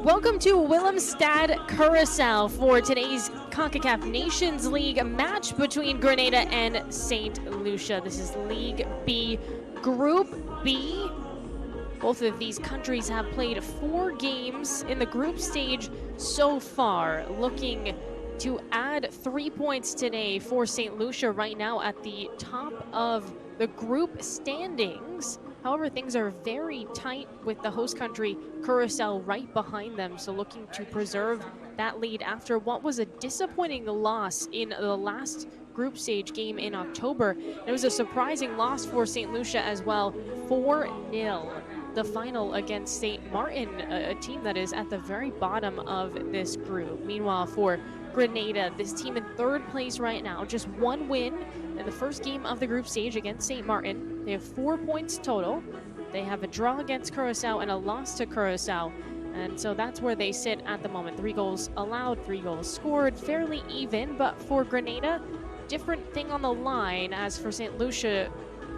Welcome to Willemstad, Curacao for today's Concacaf Nations League match between Grenada and St. Lucia. This is League B, Group B. Both of these countries have played 4 games in the group stage so far, looking to add 3 points today for St. Lucia right now at the top of the group standings. However, things are very tight with the host country, Curacao, right behind them. So looking to preserve that lead after what was a disappointing loss in the last group stage game in October. It was a surprising loss for St. Lucia as well, 4-0. The final against St. Martin, a team that is at the very bottom of this group. Meanwhile, for Grenada, this team in 3rd place right now, just 1 win in the first game of the group stage against St. Martin. They have 4 points total. They have a draw against Curacao and a loss to Curacao. And so that's where they sit at the moment. 3 goals allowed, 3 goals scored, fairly even. But for Grenada, different thing on the line as for St. Lucia,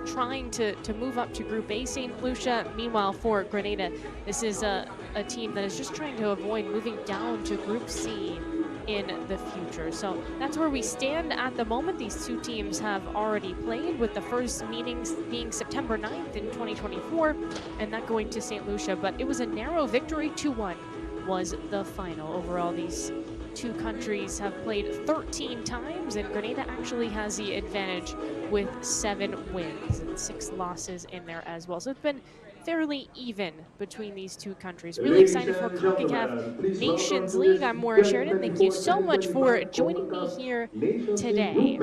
trying to move up to Group A. St. Lucia, meanwhile for Grenada, this is a team that is just trying to avoid moving down to Group C in the future. So that's where we stand at the moment. These 2 teams have already played, with the first meetings being September 9th in 2024, and that going to St. Lucia. But it was a narrow victory, 2-1 was the final. Overall, these 2 countries have played 13 times, and Grenada actually has the advantage with 7 wins and 6 losses in there as well. So it's been fairly even between these 2 countries. Really excited for Concacaf Nations League. I'm Maura Sheridan. Thank you so much for joining me here today.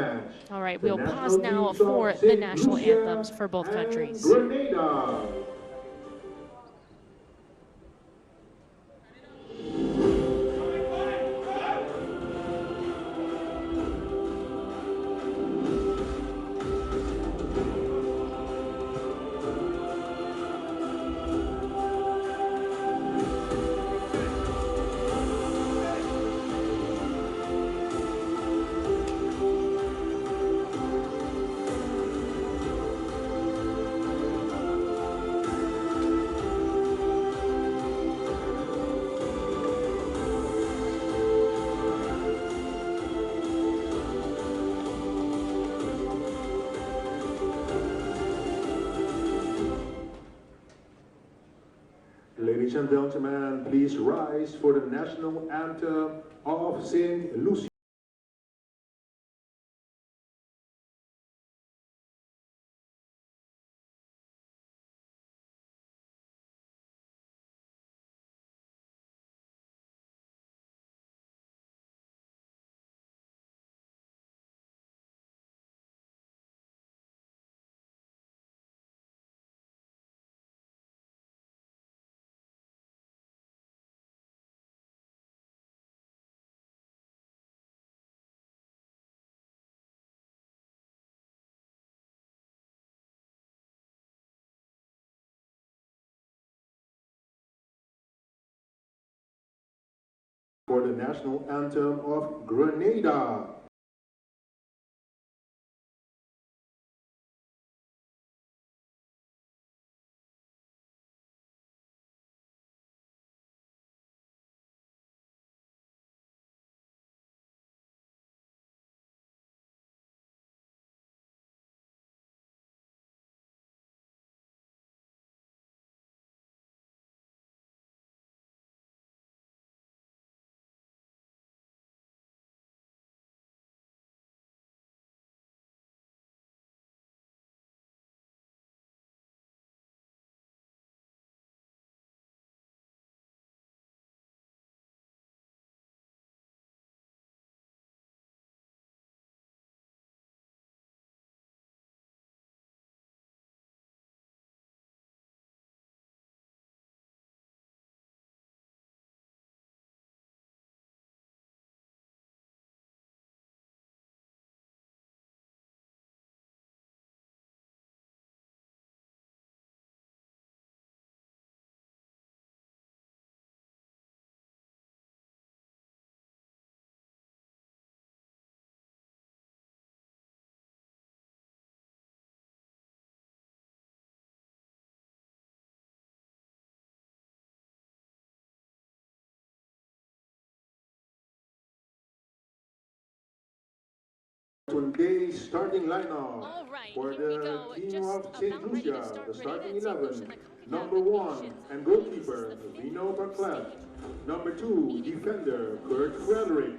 All right, we'll pause now for the national anthems for both countries. Ladies and gentlemen, please rise for the national anthem of St. Lucia. for the national anthem of Grenada. Today's starting lineup for the team of St. Lucia, the starting 11, number 1 and goalkeeper Vino Barclay, number 2 defender Kurt Frederick,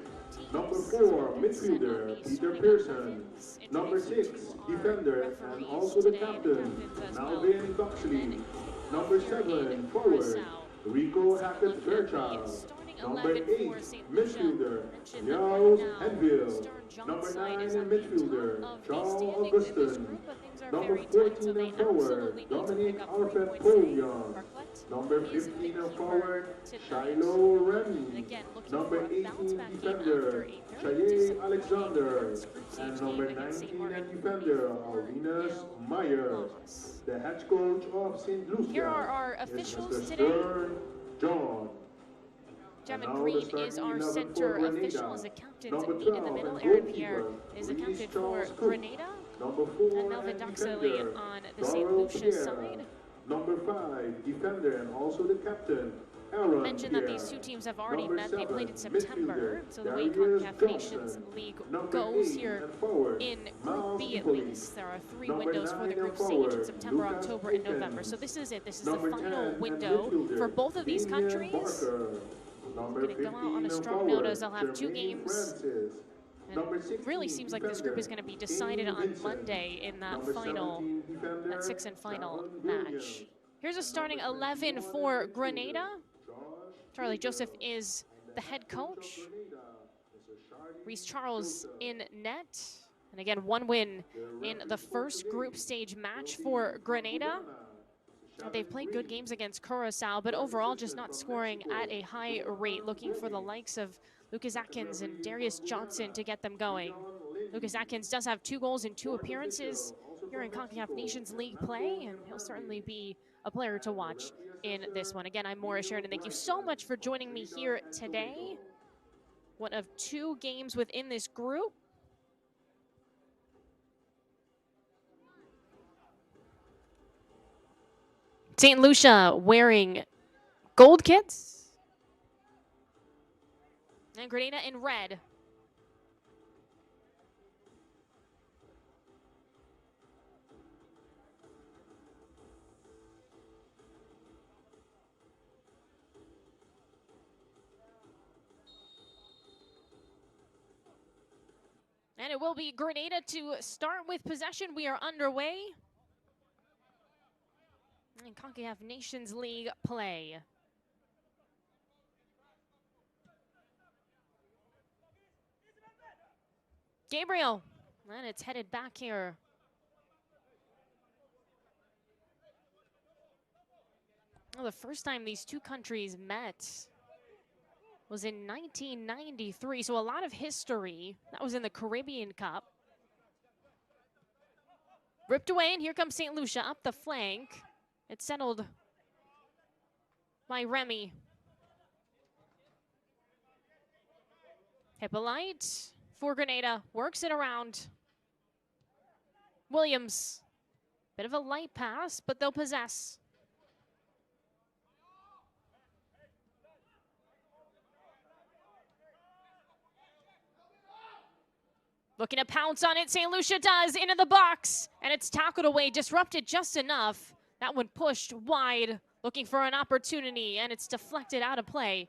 number 4 midfielder Peter Pearson, number 6 defender and also the captain Malvin Buxley, number 7 forward Rico Hackett Fairchild, number 8 midfielder Yao Henville, number 9 midfielder Charles Augustin, number 14 and forward Dominic Alfred Polion, number 15 and forward Shiloh Remy, number 18 defender Chaye Alexander, and number 19 and defender Alvinus Meyer. The head coach of St. Lucia. Here are our officials today. Stern John. Gavin Green is our center official as a captain in the middle. Aaron Pierre is a captain for Grenada. And Melvin Duxley on the St. Lucia side. Number 5 defender and also the captain. Aaron Mentioned that these two teams have already met. They played in September. So the way Concacaf Nations League goes here in Group B at least, there are 3 windows for the group stage in September, October, and November. So this is it. This is the final window for both of these countries. Going to go out on a strong note as they'll have 2 games. And it really seems like this group is going to be decided on Monday in that final, that 6th and final match. Here's a starting 11 for Grenada. Charlie Joseph is the head coach. Reese Charles in net. And again, 1 win in the first group stage match for Grenada. They've played good games against Curacao, but overall just not scoring at a high rate, looking for the likes of Lucas Atkins and Darius Johnson to get them going. Lucas Atkins does have 2 goals in 2 appearances here in Concacaf Nations League play, and he'll certainly be a player to watch in this one. Again, I'm Maura Sheridan. Thank you so much for joining me here today. One of 2 games within this group. St. Lucia wearing gold kits. And Grenada in red. And it will be Grenada to start with possession. We are underway in Concacaf Nations League play. Gabriel, and it's headed back here. Well, the first time these 2 countries met was in 1993, so a lot of history. That was in the Caribbean Cup. Ripped away, and here comes St. Lucia up the flank. It's settled by Remy. Hippolyte for Grenada, works it around. Williams, bit of a light pass, but they'll possess. Looking to pounce on it, St. Lucia does, into the box, and it's tackled away, disrupted just enough. That one pushed wide, looking for an opportunity, and it's deflected out of play.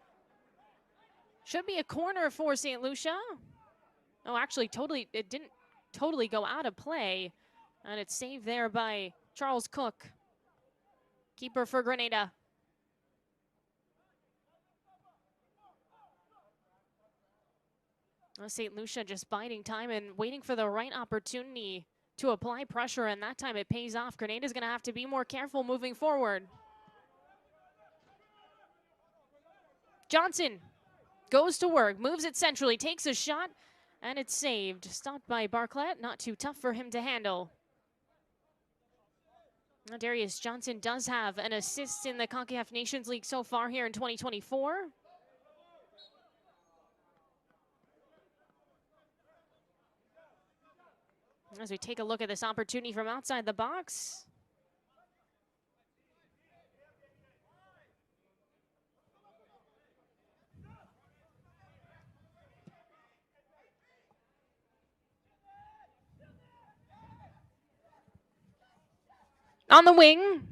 Should be a corner for St. Lucia. Oh, actually, it didn't totally go out of play, and it's saved there by Charles Cook, keeper for Grenada. St. Lucia just biding time and waiting for the right opportunity to apply pressure, and that time it pays off. Grenada's going to have to be more careful moving forward. Johnson goes to work, moves it centrally, takes a shot, and it's saved. Stopped by Barclay, not too tough for him to handle. Now, Darius Johnson does have an assist in the Concacaf Nations League so far here in 2024. As we take a look at this opportunity from outside the box. On the wing.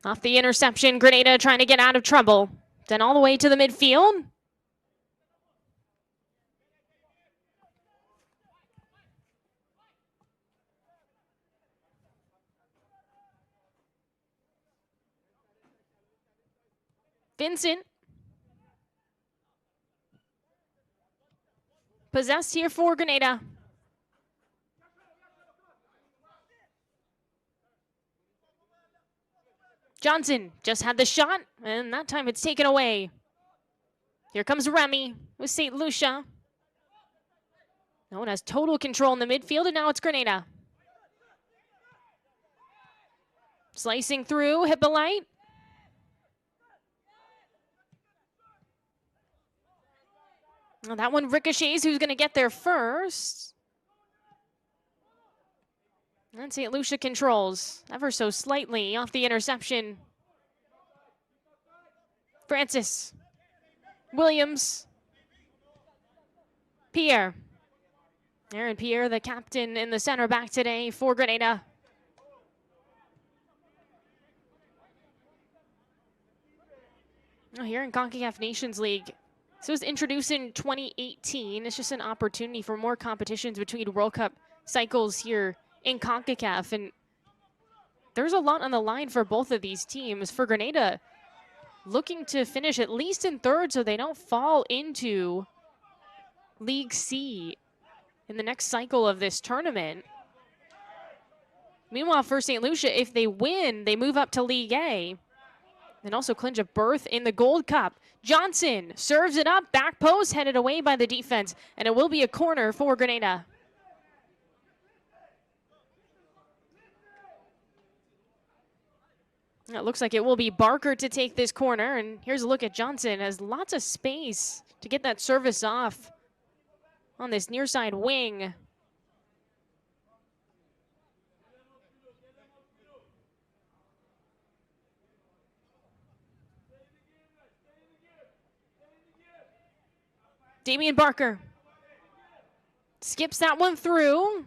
Off the interception, Grenada trying to get out of trouble. Then all the way to the midfield. Vincent. Possessed here for Grenada. Johnson just had the shot, and that time it's taken away. Here comes Remy with St. Lucia. No one has total control in the midfield, and now it's Grenada. Slicing through, Hippolyte. Well, that one ricochets. Who's going to get there first? And St. Lucia controls ever so slightly off the interception. Francis. Williams. Pierre. Aaron Pierre, the captain in the center back today for Grenada. Here in Concacaf Nations League. This was introduced in 2018. It's just an opportunity for more competitions between World Cup cycles here in CONCACAF, and there's a lot on the line for both of these teams. For Grenada, looking to finish at least in third so they don't fall into League C in the next cycle of this tournament. Meanwhile, for St. Lucia, if they win, they move up to League A and also clinch a berth in the Gold Cup. Johnson serves it up, back post, headed away by the defense, and it will be a corner for Grenada. It looks like it will be Barker to take this corner, and here's a look at Johnson. Has lots of space to get that service off on this near side wing. Damian Barker skips that one through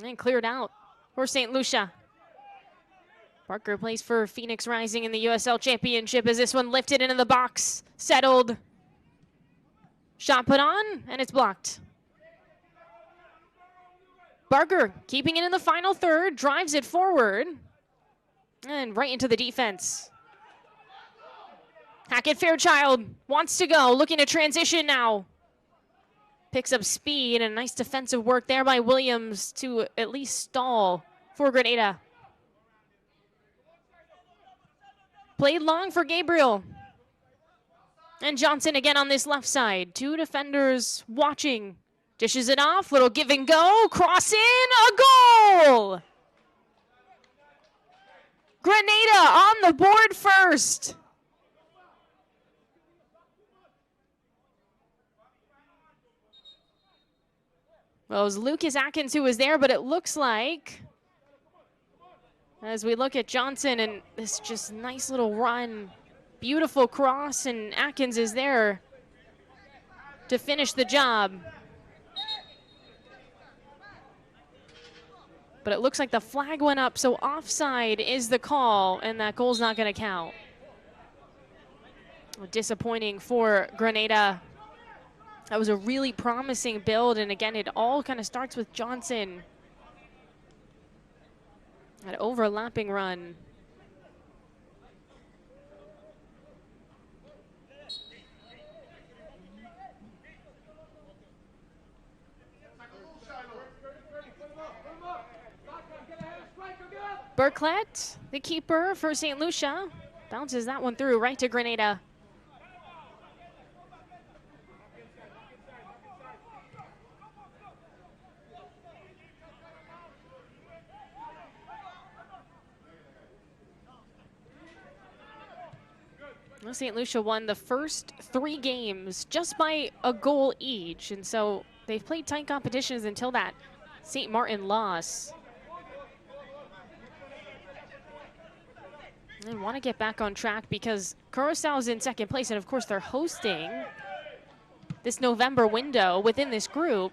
and cleared out for St. Lucia. Barker plays for Phoenix Rising in the USL Championship as this one lifted into the box, settled. Shot put on, and it's blocked. Barker keeping it in the final third, drives it forward, and right into the defense. Hackett Fairchild wants to go, looking to transition now. Picks up speed, and a nice defensive work there by Williams to at least stall for Grenada. Played long for Gabriel. And Johnson again on this left side. Two defenders watching. Dishes it off, little give and go, cross in, a goal! Grenada on the board first. Well, it was Lucas Atkins who was there, but it looks like, as we look at Johnson and this just nice little run, beautiful cross, and Atkins is there to finish the job. But it looks like the flag went up, so offside is the call, and that goal's not going to count. Disappointing for Grenada. That was a really promising build, and again, it all kind of starts with Johnson. That overlapping run. Burklet, the keeper for St. Lucia, bounces that one through right to Grenada. Well, St. Lucia won the first 3 games just by a goal each, and so they've played tight competitions until that St. Martin loss. And want to get back on track because Curacao is in second place, and of course they're hosting this November window within this group.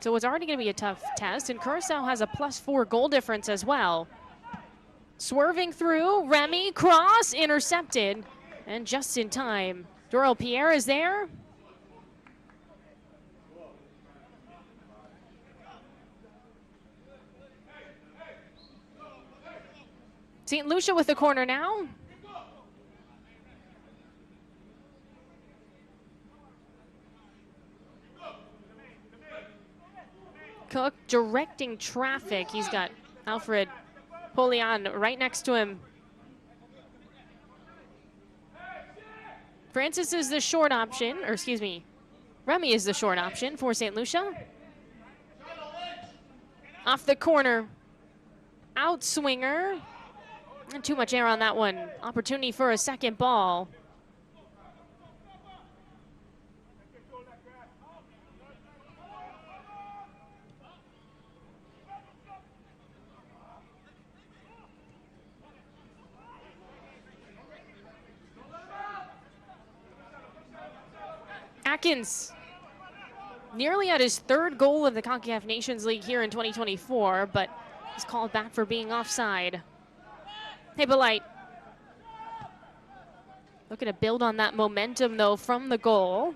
So it's already going to be a tough test, and Curacao has a +4 goal difference as well. Swerving through, Remy, cross, intercepted, and just in time. Dorel Pierre is there. St. Lucia with the corner now. Cook directing traffic. He's got Alfred Polian right next to him. Francis is the short option, or excuse me, Remy is the short option for St. Lucia. Off the corner, out swinger. And too much air on that one. Opportunity for a second ball. Atkins nearly at his 3rd goal of the Concacaf Nations League here in 2024, but he's called back for being offside. Hippolyte looking to build on that momentum, though, from the goal.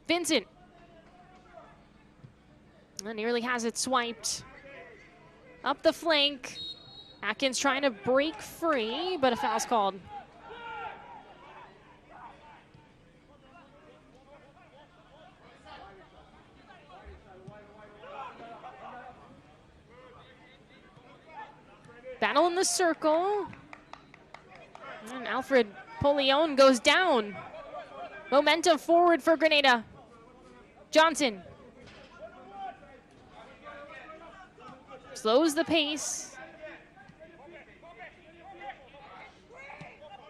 Vincent. Nearly has it swiped. Up the flank. Atkins trying to break free, but a foul's called. Battle in the circle. And Alfred Polion goes down. Momentum forward for Grenada. Johnson. Slows the pace.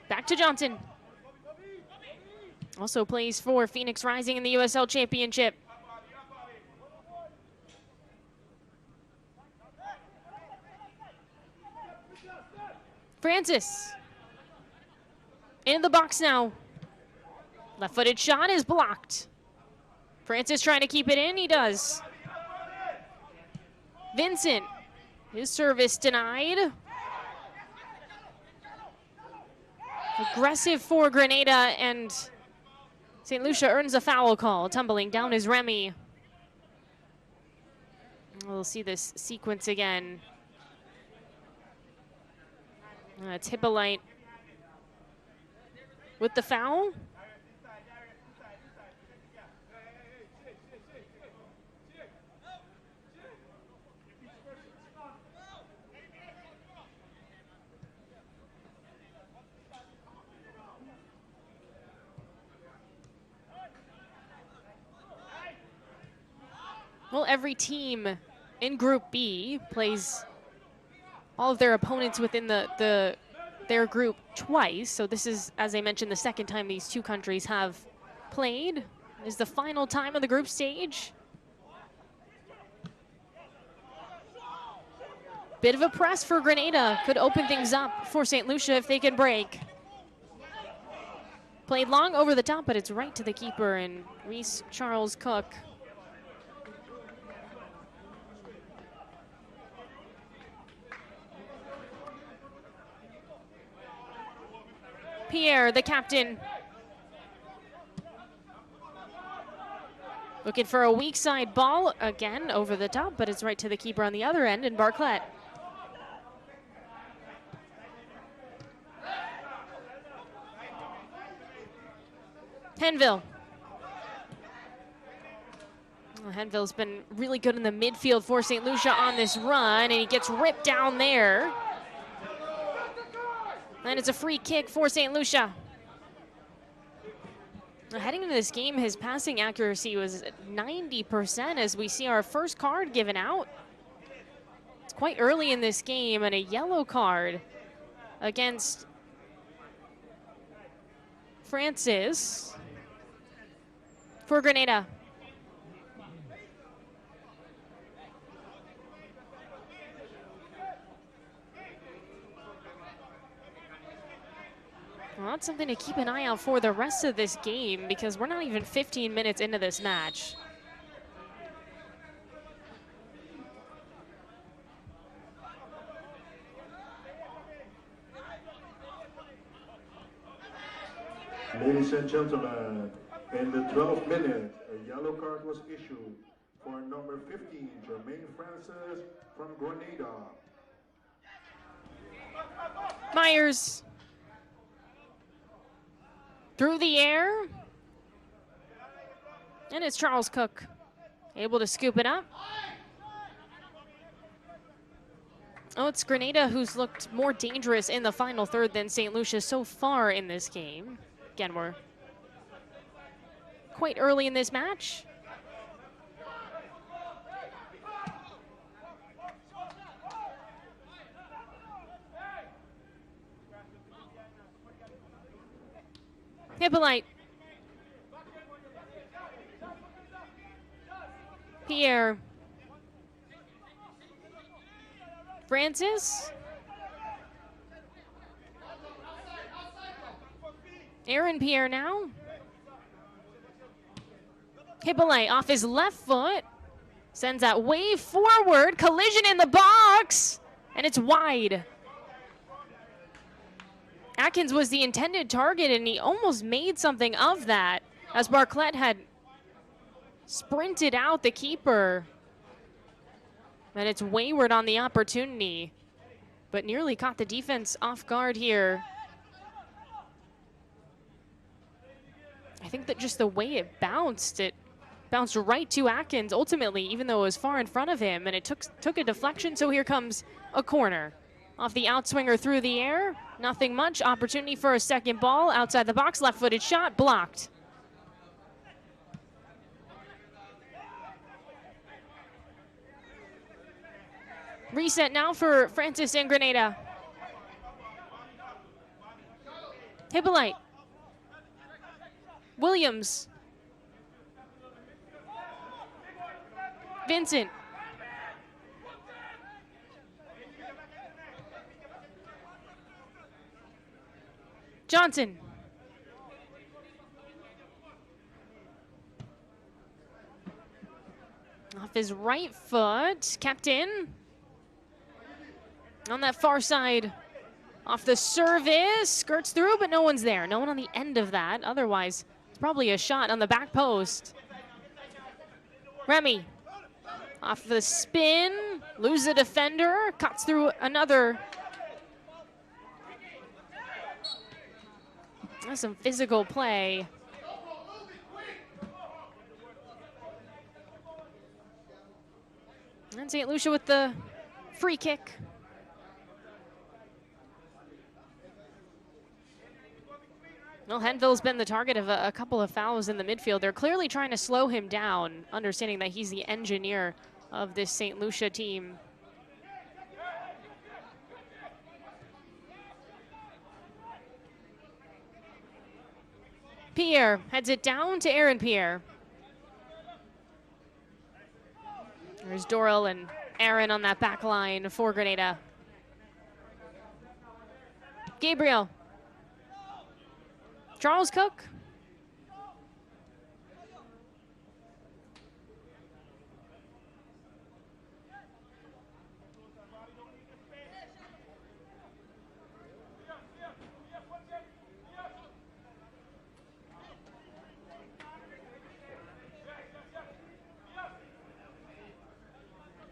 Back to Johnson. Also plays for Phoenix Rising in the USL Championship. Francis. In the box now. Left-footed shot is blocked. Francis trying to keep it in, he does. Vincent, his service denied. Aggressive for Grenada, and St. Lucia earns a foul call. Tumbling down is Remy. We'll see this sequence again. It's Hippolyte with the foul. Well, every team in Group B plays all of their opponents within their group twice. So this is, as I mentioned, the second time these two countries have played. It is the final time of the group stage. Bit of a press for Grenada. Could open things up for St. Lucia if they can break. Played long over the top, but it's right to the keeper and Reese Charles Cook. Pierre, the captain. Looking for a weak side ball, again over the top, but it's right to the keeper on the other end, and Barclay. Henville. Well, Henville's been really good in the midfield for St. Lucia on this run, and he gets ripped down there. And it's a free kick for St. Lucia. Heading into this game, his passing accuracy was 90% as we see our first card given out. It's quite early in this game, and a yellow card against Francis for Grenada. Well, that's something to keep an eye out for the rest of this game because we're not even 15 minutes into this match. Ladies and gentlemen, in the 12th minute, a yellow card was issued for number 15, Jermaine Francis from Grenada. Myers. Through the air. And it's Charles Cook able to scoop it up. Oh, it's Grenada who's looked more dangerous in the final third than St. Lucia so far in this game. Again, we're quite early in this match. Hippolyte. Pierre. Francis. Aaron Pierre now. Hippolyte off his left foot. Sends that way forward. Collision in the box. And it's wide. Atkins was the intended target, and he almost made something of that as Barclay had sprinted out the keeper. And it's wayward on the opportunity, but nearly caught the defense off guard here. I think that just the way it bounced right to Atkins ultimately, even though it was far in front of him, and it took a deflection, so here comes a corner. Off the outswinger through the air, nothing much. Opportunity for a second ball outside the box, left-footed shot, blocked. Reset now for Francis and Grenada. Hippolyte. Williams. Vincent. Johnson. Off his right foot, kept in. On that far side, off the service, skirts through, but no one's there. No one on the end of that. Otherwise, it's probably a shot on the back post. Remy, off the spin, lose the defender, cuts through another. That's some physical play. And St. Lucia with the free kick. Well, Henville's been the target of a couple of fouls in the midfield. They're clearly trying to slow him down, understanding that he's the engineer of this St. Lucia team. Pierre heads it down to Aaron Pierre. There's Doral and Aaron on that back line for Grenada. Gabriel. Charles Cook.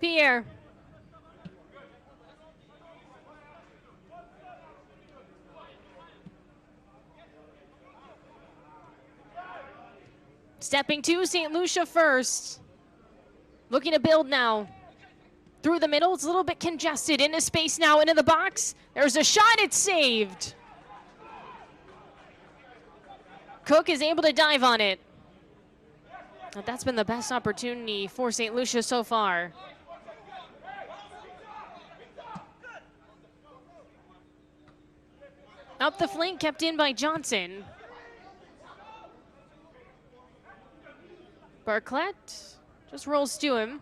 Pierre. Stepping to St. Lucia first. Looking to build now. Through the middle, it's a little bit congested. Into space now, into the box. There's a shot, it's saved. Cook is able to dive on it. But that's been the best opportunity for St. Lucia so far. Up the flank, kept in by Johnson. Barclay just rolls to him.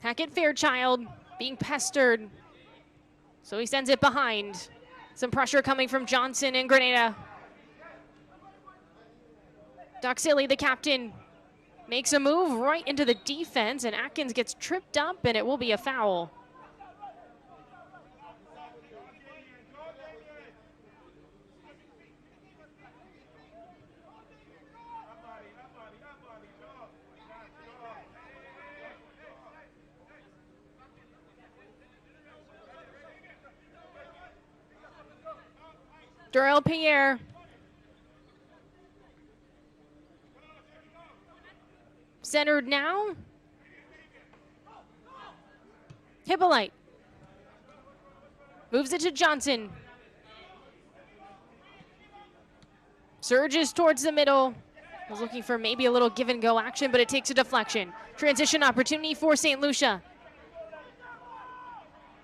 Hackett Fairchild being pestered, so he sends it behind. Some pressure coming from Johnson and Grenada. Doxilli, the captain, makes a move right into the defense, and Atkins gets tripped up, and it will be a foul. Durrell Pierre. Centered now. Hippolyte. Moves it to Johnson. Surges towards the middle. Was looking for maybe a little give and go action, but it takes a deflection. Transition opportunity for St. Lucia.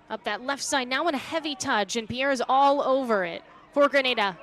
Up that left side now in a heavy touch, and Pierre is all over it for Grenada.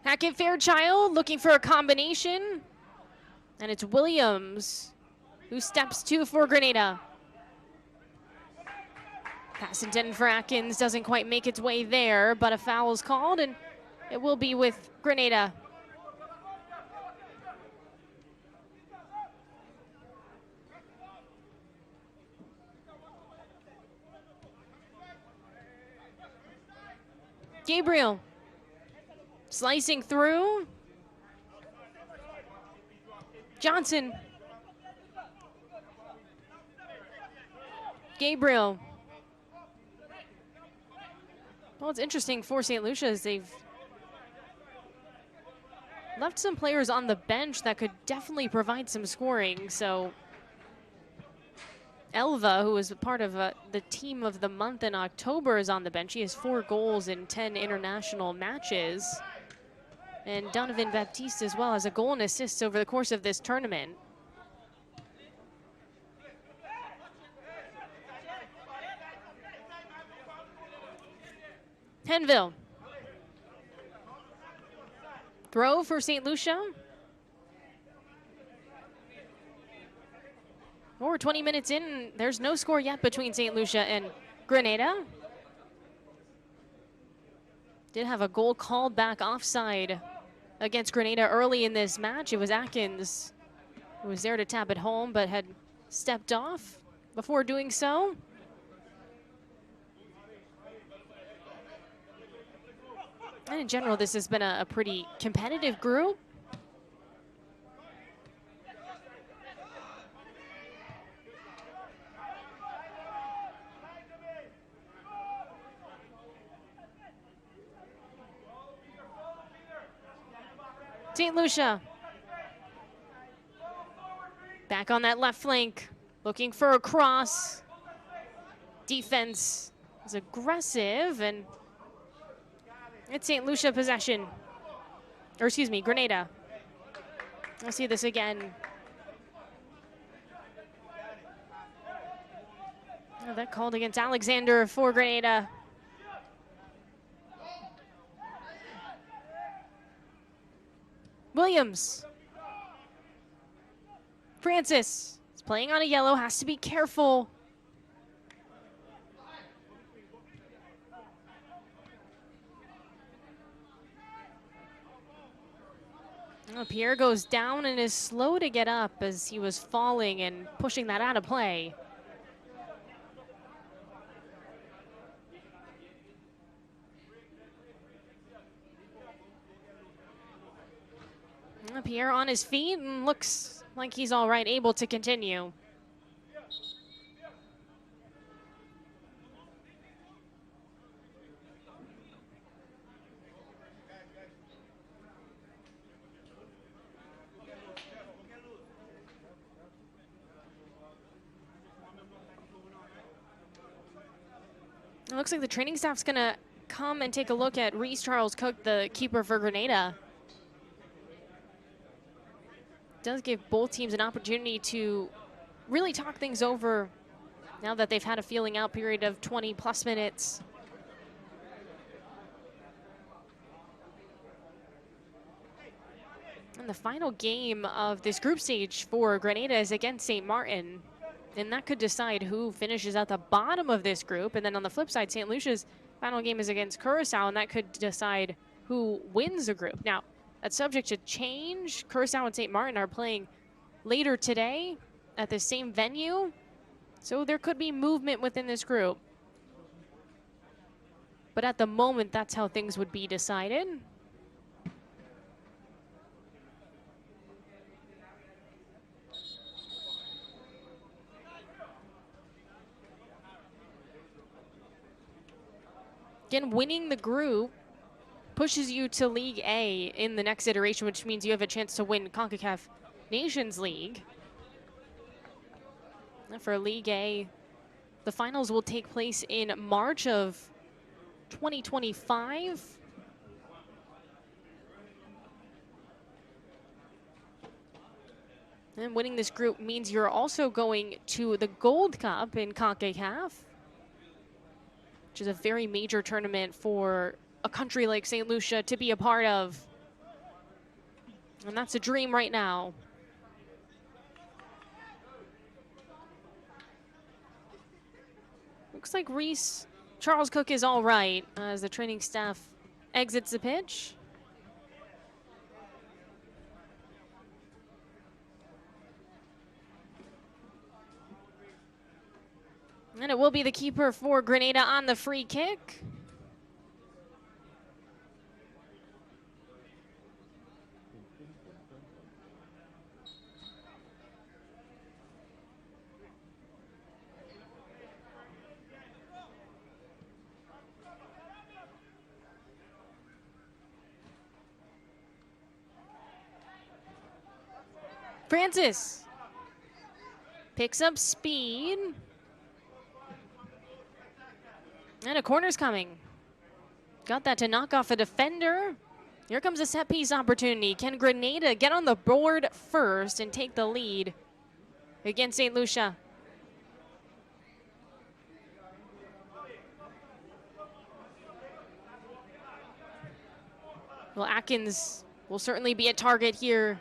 Hackett Fairchild looking for a combination. And it's Williams who steps to for Grenada. Pass intended for Atkins, doesn't quite make its way there, but a foul is called, and it will be with Grenada. Gabriel. Slicing through. Johnson. Gabriel. Well, it's interesting for St. Lucia is they've left some players on the bench that could definitely provide some scoring. So Elva, who was part of the team of the month in October, is on the bench. He has 4 goals in 10 international matches. And Donovan Baptiste as well has a goal and assists over the course of this tournament. Henville. Throw for St. Lucia. We're 20 minutes in. There's no score yet between St. Lucia and Grenada. Did have a goal called back offside against Grenada early in this match. It was Atkins who was there to tap it home, but had stepped off before doing so. And in general, this has been a pretty competitive group. St. Lucia. Back on that left flank, looking for a cross. Defense is aggressive, and it's St. Lucia possession. Or excuse me, Grenada. I'll see this again. Oh, that called against Alexander for Grenada. Williams. Francis is playing on a yellow, has to be careful. Oh, Pierre goes down and is slow to get up as he was falling and pushing that out of play. Pierre on his feet and looks like he's all right, able to continue. It looks like the training staff's gonna come and take a look at Reese Charles Cook, the keeper for Grenada. Does give both teams an opportunity to really talk things over now that they've had a feeling out period of 20+ minutes. And the final game of this group stage for Grenada is against St. Martin. And that could decide who finishes at the bottom of this group. And then on the flip side, St. Lucia's final game is against Curacao, and that could decide who wins the group. Now, that's subject to change. Curacao and St. Martin are playing later today at the same venue, so there could be movement within this group. But at the moment, that's how things would be decided. Again, winning the group pushes you to League A in the next iteration, which means you have a chance to win Concacaf Nations League. And for League A, the finals will take place in March of 2025. And winning this group means you're also going to the Gold Cup in Concacaf, which is a very major tournament for a country like St. Lucia to be a part of. And that's a dream right now. Looks like Reese Charles Cook is all right as the training staff exits the pitch. And it will be the keeper for Grenada on the free kick. Francis picks up speed. And a corner's coming. Got that to knock off a defender. Here comes a set piece opportunity. Can Grenada get on the board first and take the lead against St. Lucia? Well, Atkins will certainly be a target here.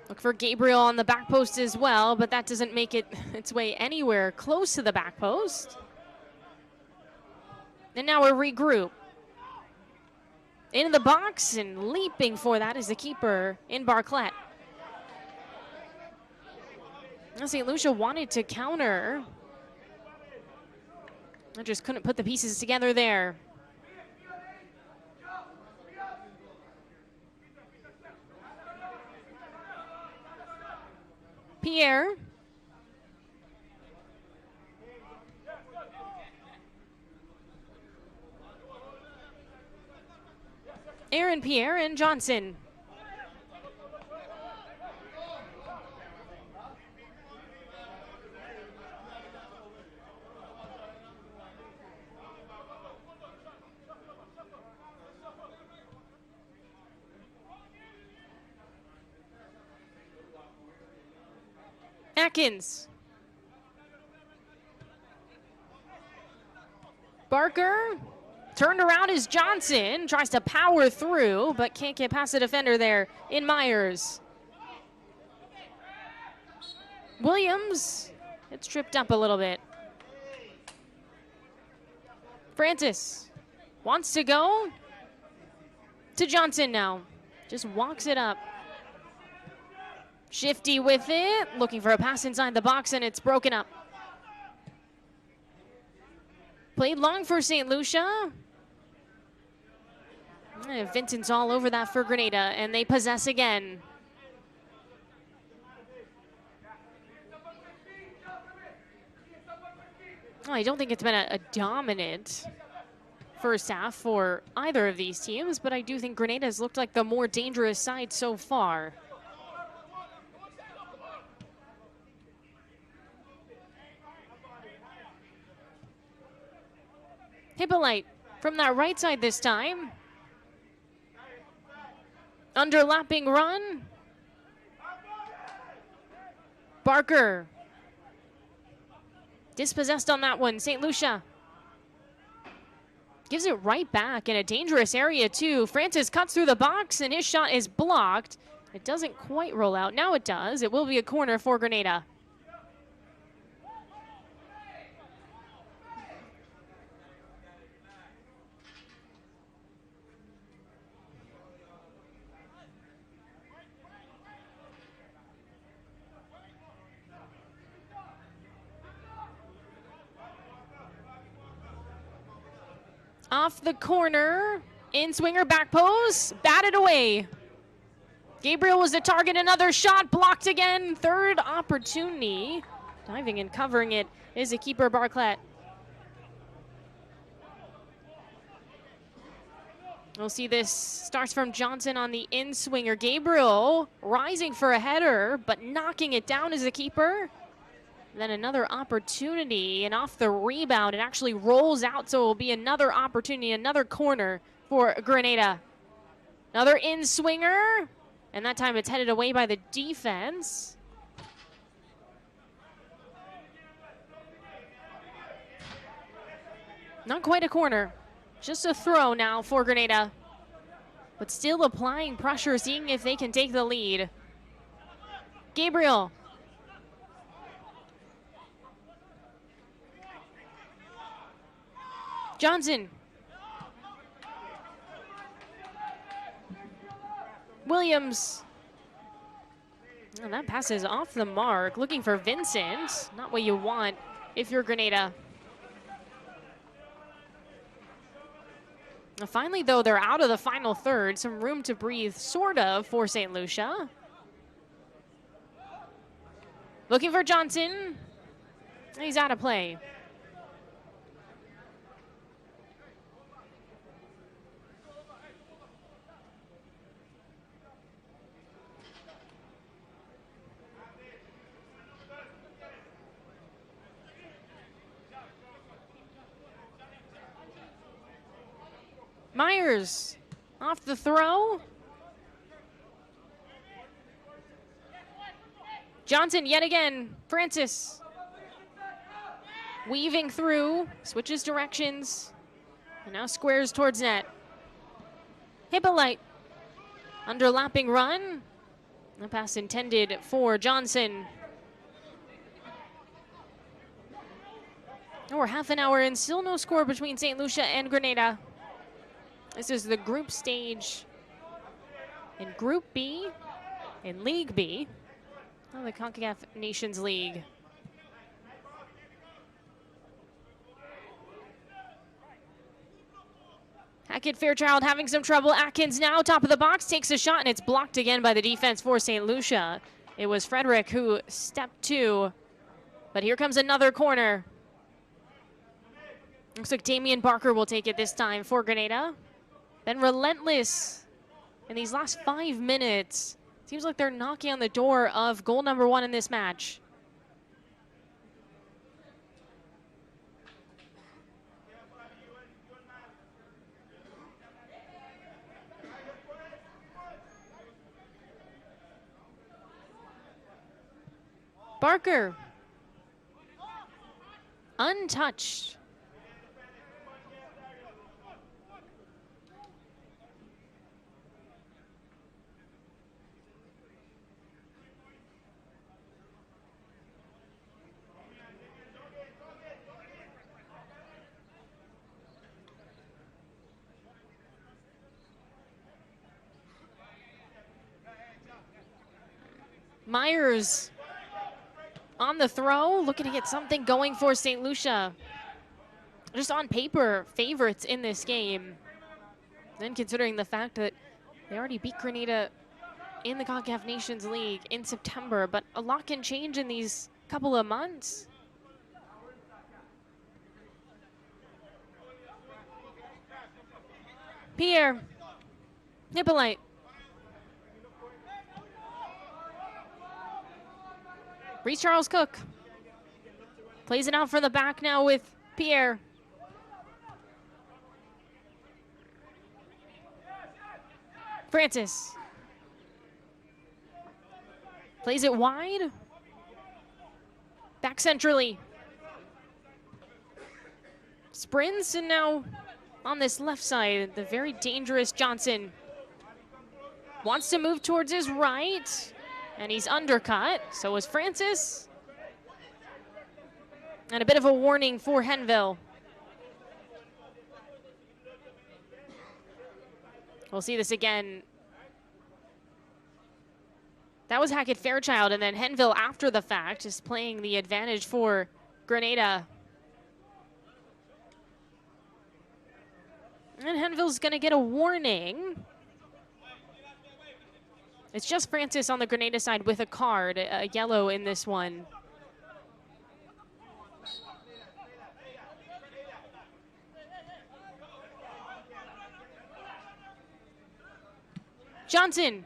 Look for Gabriel on the back post as well, but that doesn't make it its way anywhere close to the back post. And now a regroup. Into the box and leaping for that is the keeper in Barclay. St. Lucia wanted to counter. I just couldn't put the pieces together there. Pierre. Aaron Pierre and Johnson. Atkins. Barker. Turned around is Johnson. Tries to power through, but can't get past the defender there in Myers. Williams. It's tripped up a little bit. Francis wants to go to Johnson now. Just walks it up. Shifty with it, looking for a pass inside the box, and it's broken up. Played long for St. Lucia. Vincent's all over that for Grenada, and they possess again. Oh, I don't think it's been a dominant first half for either of these teams, but I do think Grenada has looked like the more dangerous side so far. Hippolyte from that right side this time. Underlapping run. Barker. Dispossessed on that one. St. Lucia gives it right back in a dangerous area too. Francis cuts through the box and his shot is blocked. It doesn't quite roll out. Now it does. It will be a corner for Grenada. Off the corner, in swinger back post, batted away. Gabriel was the target, another shot blocked again. Third opportunity. Diving and covering it is the keeper, Barclay. We'll see this starts from Johnson on the in swinger. Gabriel rising for a header, but knocking it down as the keeper. Then another opportunity, and off the rebound, it actually rolls out, so it will be another opportunity, another corner for Grenada. Another in-swinger, and that time it's headed away by the defense. Not quite a corner, just a throw now for Grenada. But still applying pressure, seeing if they can take the lead. Gabriel. Johnson. Williams. Oh, that pass is off the mark. Looking for Vincent. Not what you want if you're Grenada. Finally, though, they're out of the final third. Some room to breathe, sort of, for St. Lucia. Looking for Johnson. He's out of play. Myers off the throw. Johnson yet again. Francis weaving through, switches directions, and now squares towards net. Hippolyte, underlapping run. The pass intended for Johnson. Oh, we're half an hour in, still no score between St. Lucia and Grenada. This is the group stage in Group B, in League B, of the Concacaf Nations League. Hackett Fairchild having some trouble. Atkins now top of the box, takes a shot, and it's blocked again by the defense for St. Lucia. It was Frederick who stepped to, but here comes another corner. Looks like Damian Barker will take it this time for Grenada. been relentless in these last 5 minutes. Seems like they're knocking on the door of goal number 1 in this match. Barker, untouched. Myers on the throw, looking to get something going for St. Lucia. Just on paper, favorites in this game. Then considering the fact that they already beat Grenada in the Concacaf Nations League in September, but a lot can change in these couple of months. Pierre, Hippolyte. Reese Charles Cook plays it out for the back now with Pierre. Francis plays it wide. Back centrally. Sprints, and now on this left side, the very dangerous Johnson wants to move towards his right, and he's undercut. So is Francis. And a bit of a warning for Henville. We'll see this again. That was Hackett Fairchild, and then Henville after the fact is playing the advantage for Grenada. And Henville's gonna get a warning. It's just Francis on the Grenada side with a card, a yellow in this one. Johnson.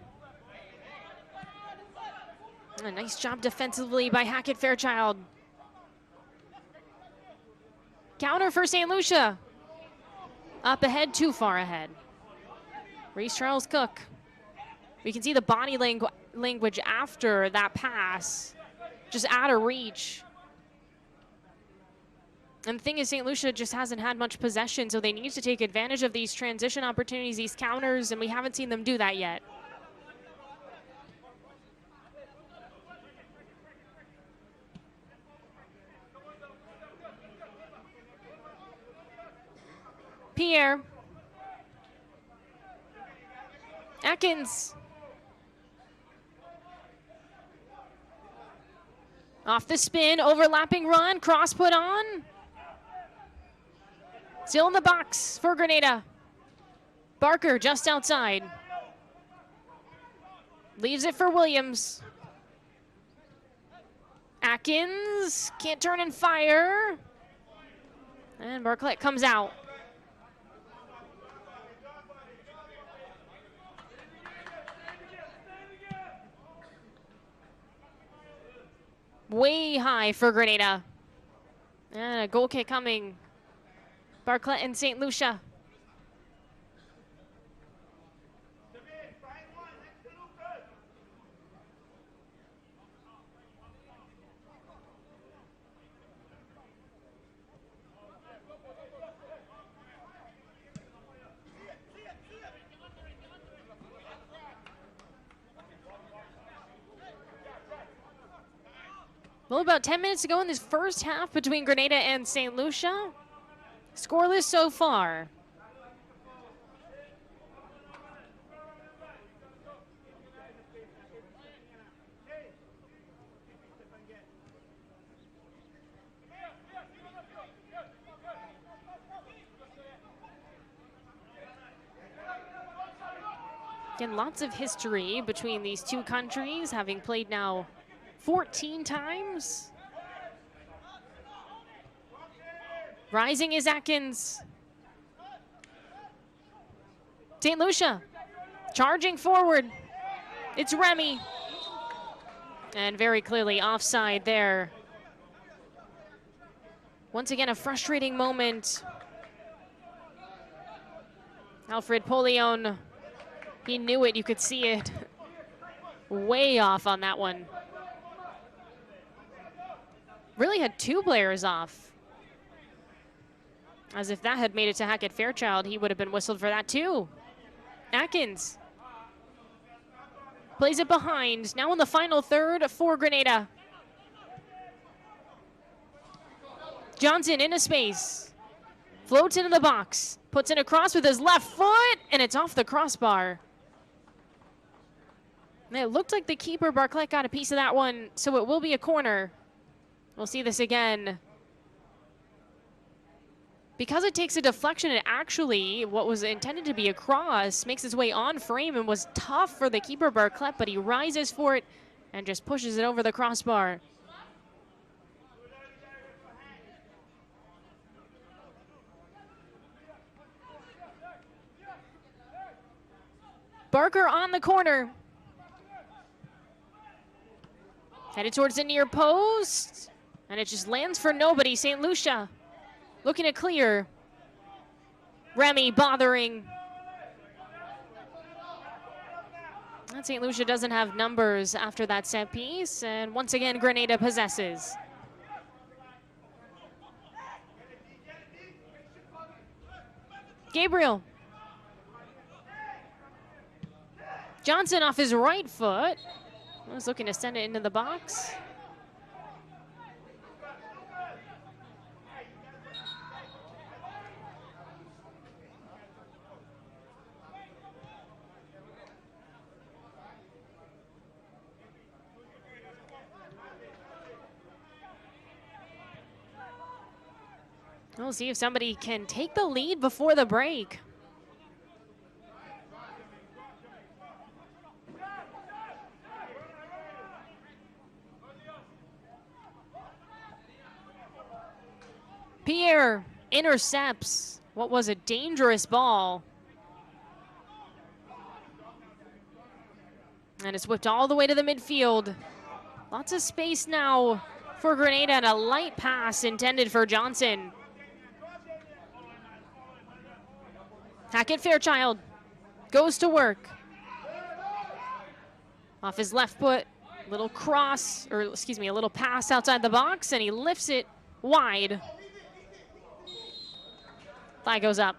A nice job defensively by Hackett Fairchild. Counter for St. Lucia. Up ahead, too far ahead. Reese Charles Cook. We can see the body language after that pass. Just out of reach. And the thing is, St. Lucia just hasn't had much possession, so they need to take advantage of these transition opportunities, these counters, and we haven't seen them do that yet. Pierre. Atkins. Off the spin, overlapping run, cross put on. Still in the box for Grenada. Barker just outside. Leaves it for Williams. Atkins can't turn and fire. And Barclay comes out. Way high for Grenada. And a goal kick coming. Barclay and St. Lucia. Well, about 10 minutes to go in this first half between Grenada and St. Lucia. Scoreless so far. Again, lots of history between these two countries, having played now 14 times. Rising is Atkins. St. Lucia charging forward. It's Remy. And very clearly offside there. Once again, a frustrating moment. Alfred Polion, he knew it, you could see it. Way off on that one. Really had two players off. As if that had made it to Hackett Fairchild, he would have been whistled for that too. Atkins plays it behind. Now in the final third for Grenada. Johnson in a space. Floats into the box. Puts in a cross with his left foot, and it's off the crossbar. And it looked like the keeper, Barclay, got a piece of that one, so it will be a corner. We'll see this again. Because it takes a deflection, it actually, what was intended to be a cross, makes its way on frame and was tough for the keeper, Barclay, but he rises for it and just pushes it over the crossbar. Barker on the corner. Headed towards the near post. And it just lands for nobody. St. Lucia looking to clear. Remy bothering. And St. Lucia doesn't have numbers after that set piece. And once again, Grenada possesses. Gabriel. Johnson off his right foot. I was looking to send it into the box. We'll see if somebody can take the lead before the break. Pierre intercepts what was a dangerous ball. And it's whipped all the way to the midfield. Lots of space now for Grenada and a light pass intended for Johnson. Hackett Fairchild goes to work. Off his left foot, little cross, or excuse me, a little pass outside the box, and he lifts it wide. Flag goes up.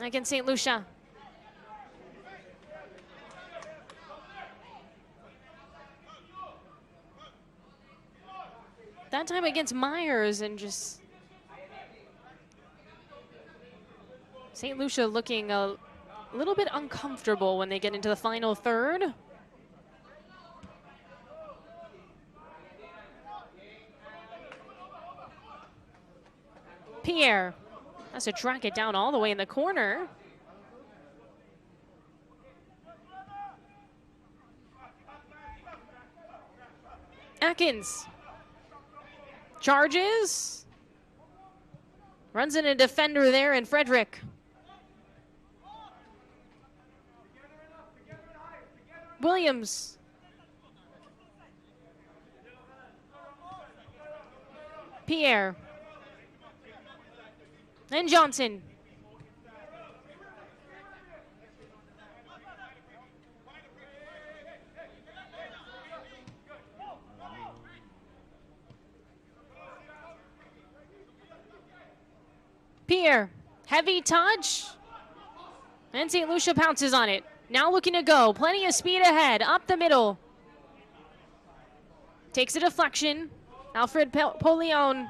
Against St. Lucia. That time against Myers, and just St. Lucia looking a little bit uncomfortable when they get into the final third. Pierre has to track it down all the way in the corner. Atkins charges. Runs in a defender there in Frederick. Williams. Pierre. And Johnson. Pierre, heavy touch. And St. Lucia pounces on it. Now looking to go. Plenty of speed ahead. Up the middle. Takes a deflection. Alfred Polion.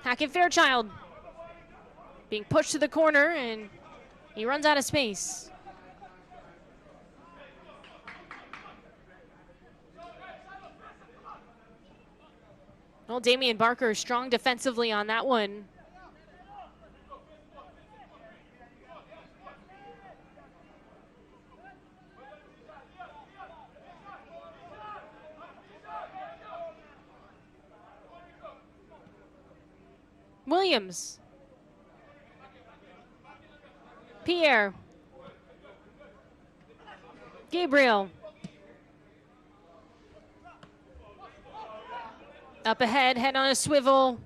Hackett Fairchild being pushed to the corner, and he runs out of space. Well, Damian Barker strong defensively on that one. Williams. Pierre. Gabriel. Up ahead, head on a swivel.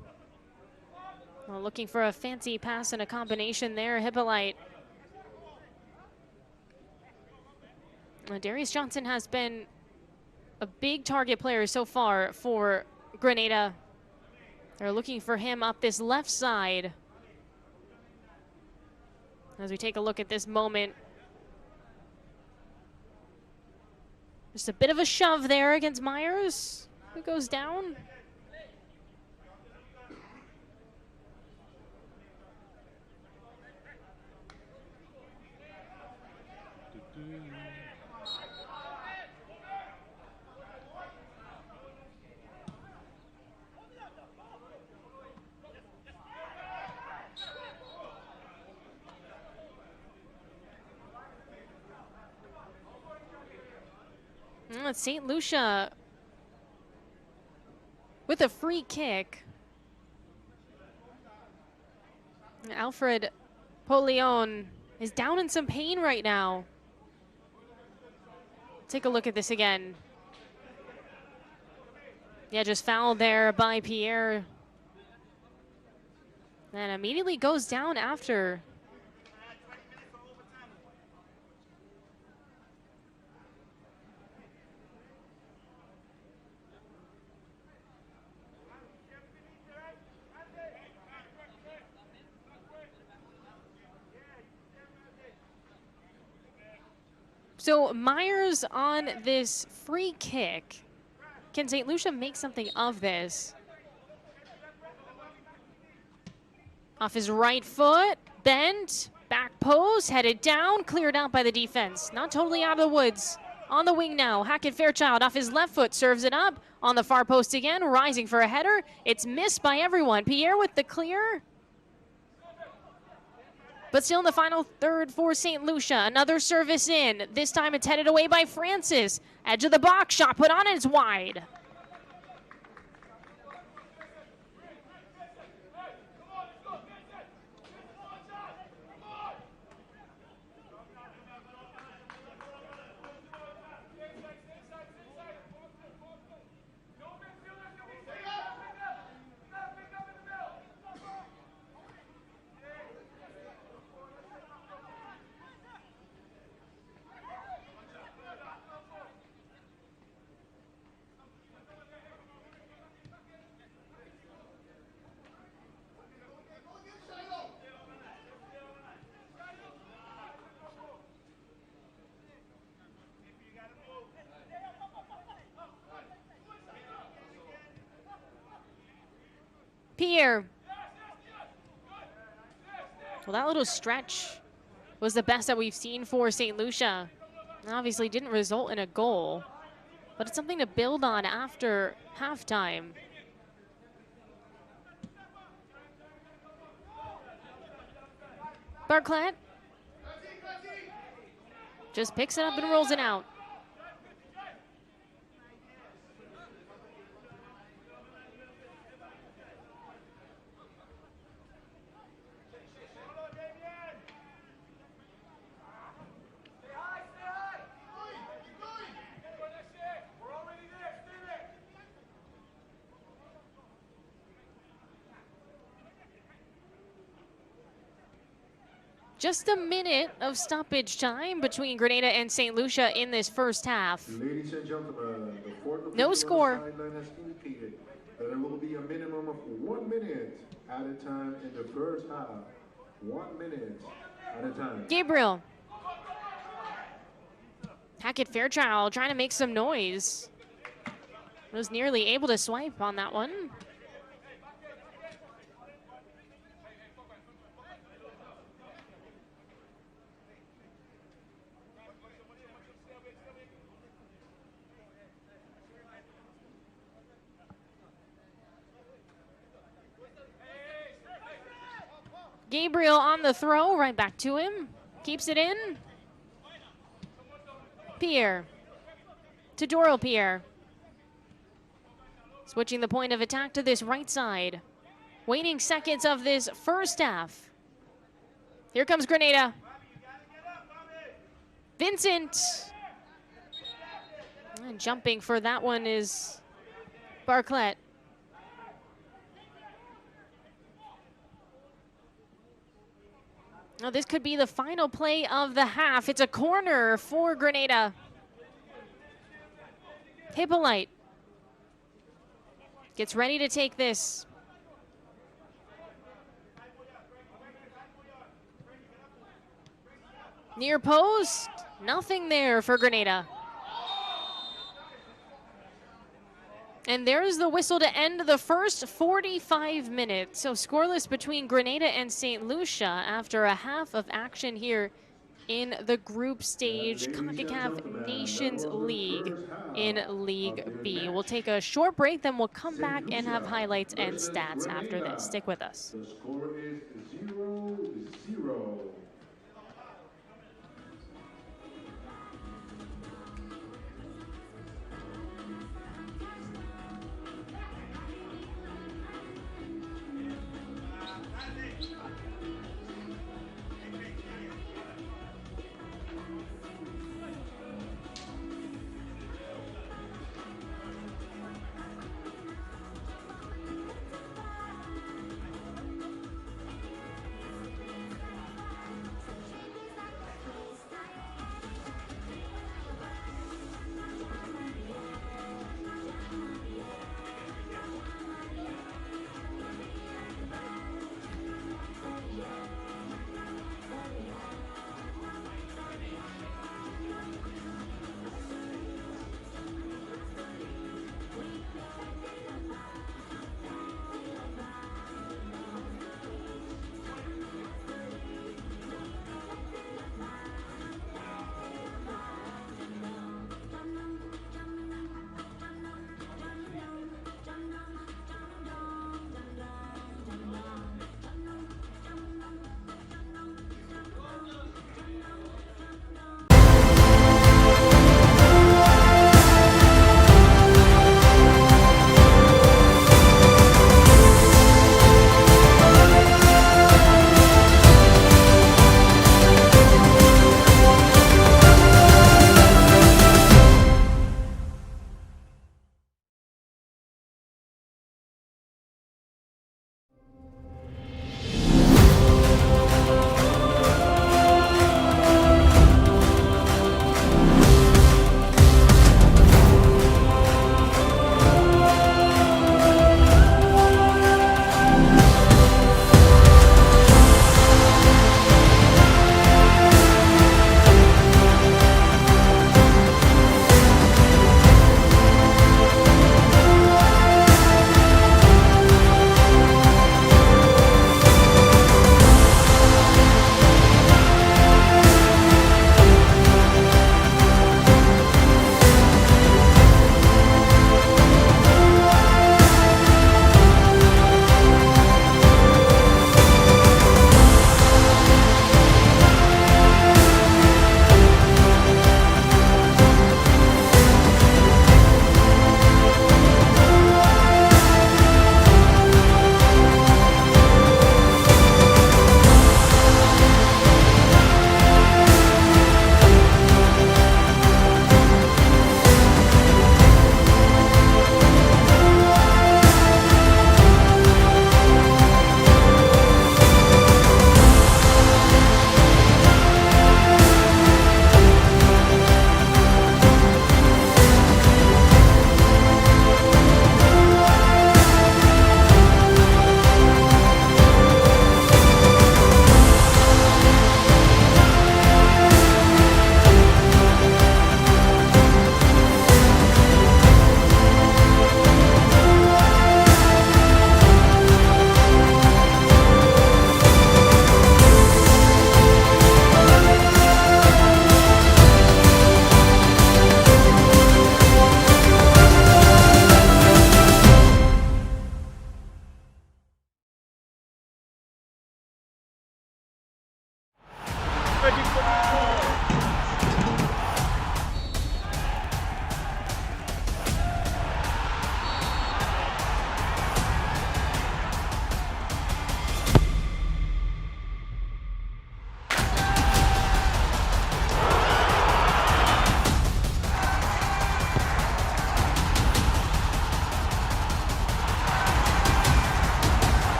Well, looking for a fancy pass and a combination there, Hippolyte. Darius Johnson has been a big target player so far for Grenada. They're looking for him up this left side. As we take a look at this moment. Just a bit of a shove there against Myers, who goes down. It's St. Lucia with a free kick. Alfred Polion is down in some pain right now. Take a look at this again. Yeah, just fouled there by Pierre. And immediately goes down after. So Myers on this free kick. Can St. Lucia make something of this? Off his right foot, bent, back post, headed down, cleared out by the defense. Not totally out of the woods. On the wing now, Hackett Fairchild off his left foot, serves it up. On the far post again, rising for a header. It's missed by everyone. Pierre with the clear. But still in the final third for St. Lucia. Another service in. This time it's headed away by Francis. Edge of the box, shot put on, and it's wide. Pierre. Well, that little stretch was the best that we've seen for St. Lucia. Obviously didn't result in a goal, but it's something to build on after halftime. Barclay just picks it up and rolls it out. Just a minute of stoppage time between Grenada and St. Lucia in this first half. Ladies and gentlemen, the fourth no score. sideline has indicated that there will be a minimum of 1 minute at a time in the first half. 1 minute at a time. Gabriel. Hackett Fairchild trying to make some noise. Was nearly able to swipe on that one. Gabriel on the throw, right back to him. Keeps it in. Pierre. To Doral Pierre. Switching the point of attack to this right side. Waning seconds of this first half. Here comes Grenada. Vincent. And jumping for that one is Barclay. Oh, this could be the final play of the half. It's a corner for Grenada. Hippolyte gets ready to take this. Near post, nothing there for Grenada. And there's the whistle to end the first 45 minutes. So scoreless between Grenada and St. Lucia after a half of action here in the group stage Concacaf Nations League in League B. We'll take a short break, then we'll come back and have highlights and stats after this. Stick with us. The score is 0-0.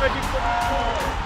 ready for the ball.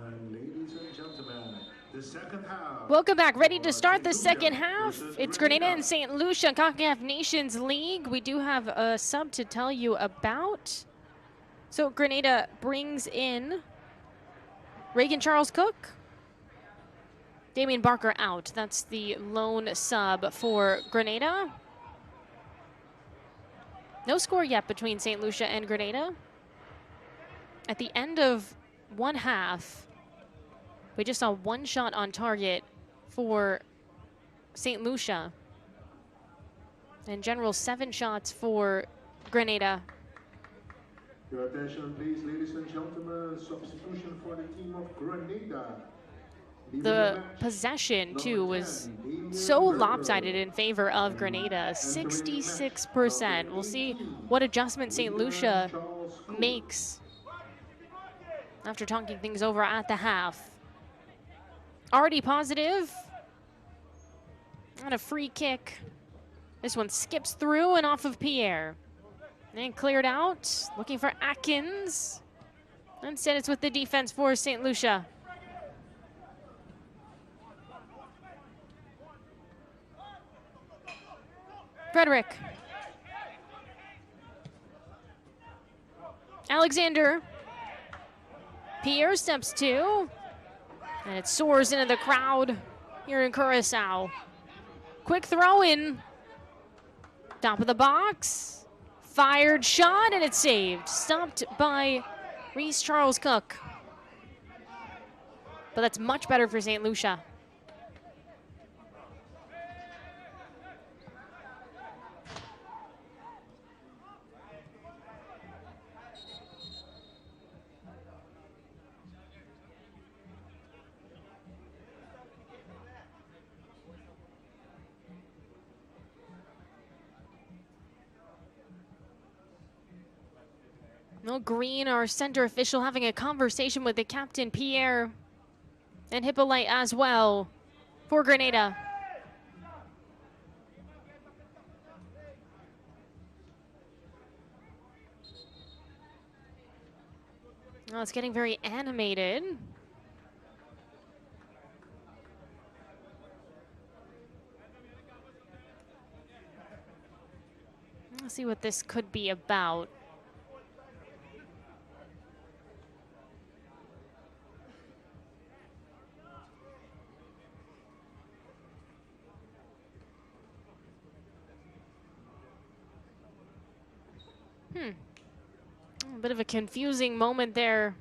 And ladies and gentlemen, the second half. Welcome back. Ready to start the second half. It's Grenada and St. Lucia, Concacaf Nations League. We do have a sub to tell you about. So Grenada brings in Reagan Charles Cook. Damian Barker out. That's the lone sub for Grenada. No score yet between St. Lucia and Grenada. At the end of one half, we just saw one shot on target for St. Lucia. In general, 7 shots for Grenada. Your attention, please, ladies and gentlemen. Substitution for the team of Grenada. The possession, too, was so lopsided in favor of Grenada, 66%. We'll see what adjustment St. Lucia makes after talking things over at the half. Already positive on a free kick. This one skips through and off of Pierre. And cleared out, looking for Atkins. Instead, it's with the defense for St. Lucia. Frederick. Alexander. Pierre steps to. And it soars into the crowd here in Curacao. Quick throw in. Top of the box. Fired shot, and it's saved. Stopped by Reese Charles Cook. But that's much better for St. Lucia. No, Green, our center official, having a conversation with the captain, Pierre, and Hippolyte as well for Grenada. Oh, it's getting very animated. Let's see what this could be about. A bit of a confusing moment there.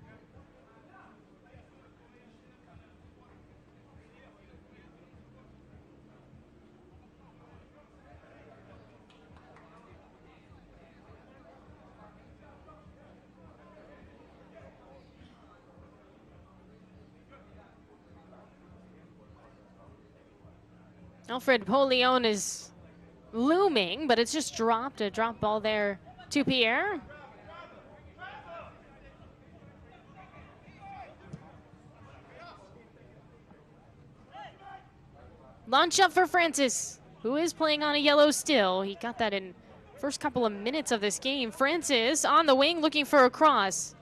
Alfred Polion is looming, but it's just dropped. A drop ball there to Pierre. Launch up for Francis, who is playing on a yellow still. He got that in first couple of minutes of this game. Francis on the wing looking for a cross.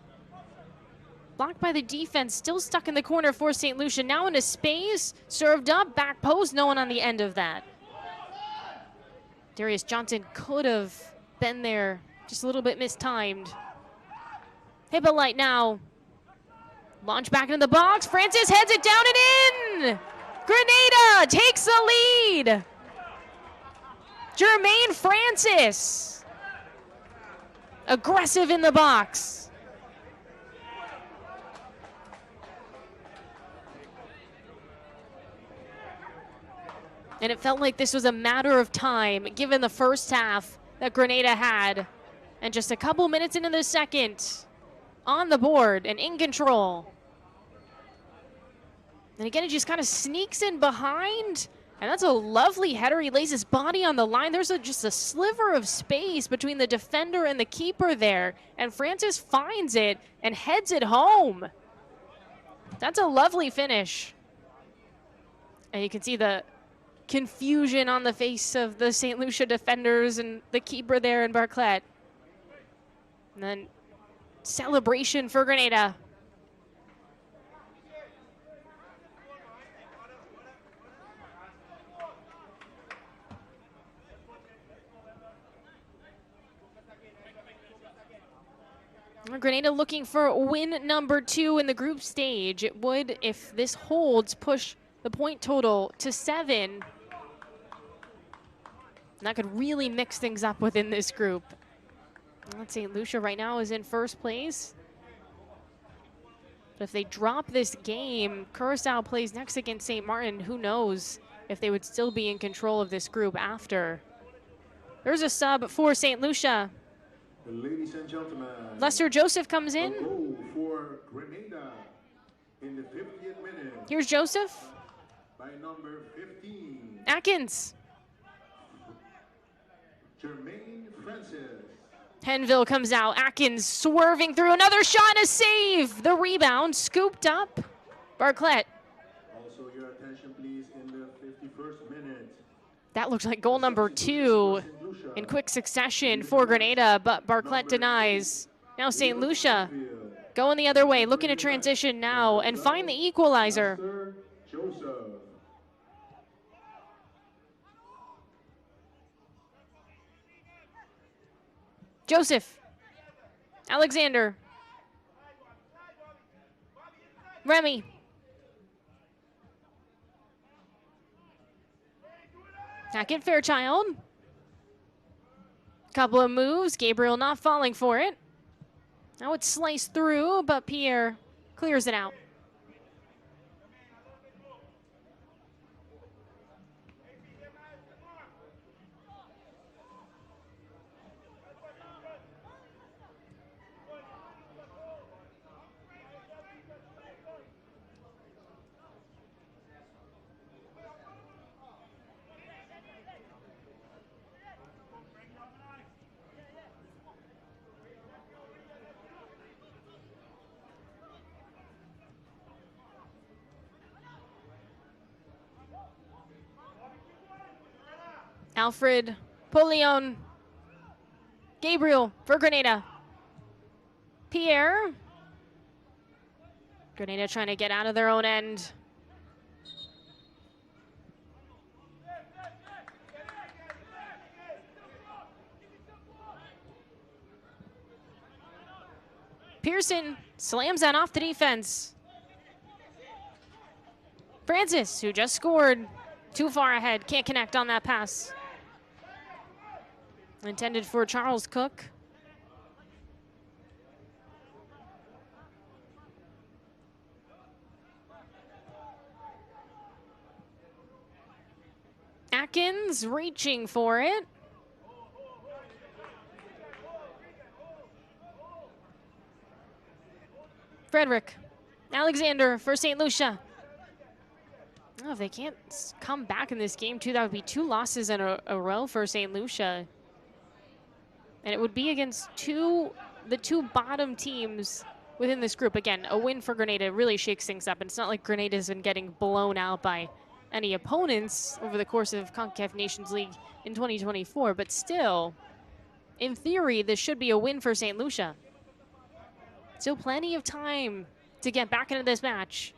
Blocked by the defense, still stuck in the corner for St. Lucia. Now into space, served up, back post, no one on the end of that. Darius Johnson could have been there, just a little bit mistimed. Hippolyte now. Launch back into the box. Francis heads it down and in. Grenada takes the lead. Jermaine Francis. Aggressive in the box. And it felt like this was a matter of time, given the first half that Grenada had. And just a couple minutes into the second, on the board and in control. And again, it just kind of sneaks in behind. And that's a lovely header. He lays his body on the line. There's just a sliver of space between the defender and the keeper there. And Francis finds it and heads it home. That's a lovely finish. And you can see the confusion on the face of the St. Lucia defenders and the keeper there in Barclay. And then celebration for Grenada. Grenada looking for win number 2 in the group stage. It would, if this holds, push the point total to 7. And that could really mix things up within this group. Let's see, Lucia right now is in first place. But if they drop this game, Curaçao plays next against St. Martin. Who knows if they would still be in control of this group after. There's a sub for St. Lucia. Ladies and gentlemen, Lester Joseph comes in. A goal for Grenada in the 50th minute. Here's Joseph. By number 15. Atkins. Jermaine Francis. Henville comes out. Atkins swerving through. Another shot and a save. The rebound scooped up. Barclay. Also your attention please in the 51st minute. That looked like goal number 2 in quick succession for Grenada, but Barclay denies. Now St. Lucia going the other way, looking to transition now and find the equalizer. Joseph. Alexander. Remy. Hackett Fairchild. Couple of moves. Gabriel not falling for it. Now it's sliced through, but Pierre clears it out. Alfred, Polion, Gabriel for Grenada. Pierre. Grenada trying to get out of their own end. Pearson slams that off the defense. Francis, who just scored, too far ahead, can't connect on that pass. Intended for Charles Cook. Atkins reaching for it. Frederick. Alexander for St. Lucia. Oh, if they can't come back in this game, too, that would be 2 losses in a row for St. Lucia. And it would be against the two bottom teams within this group. Again, a win for Grenada really shakes things up. And it's not like Grenada's been getting blown out by any opponents over the course of Concacaf Nations League in 2024, but still, in theory, this should be a win for St. Lucia. Still plenty of time to get back into this match.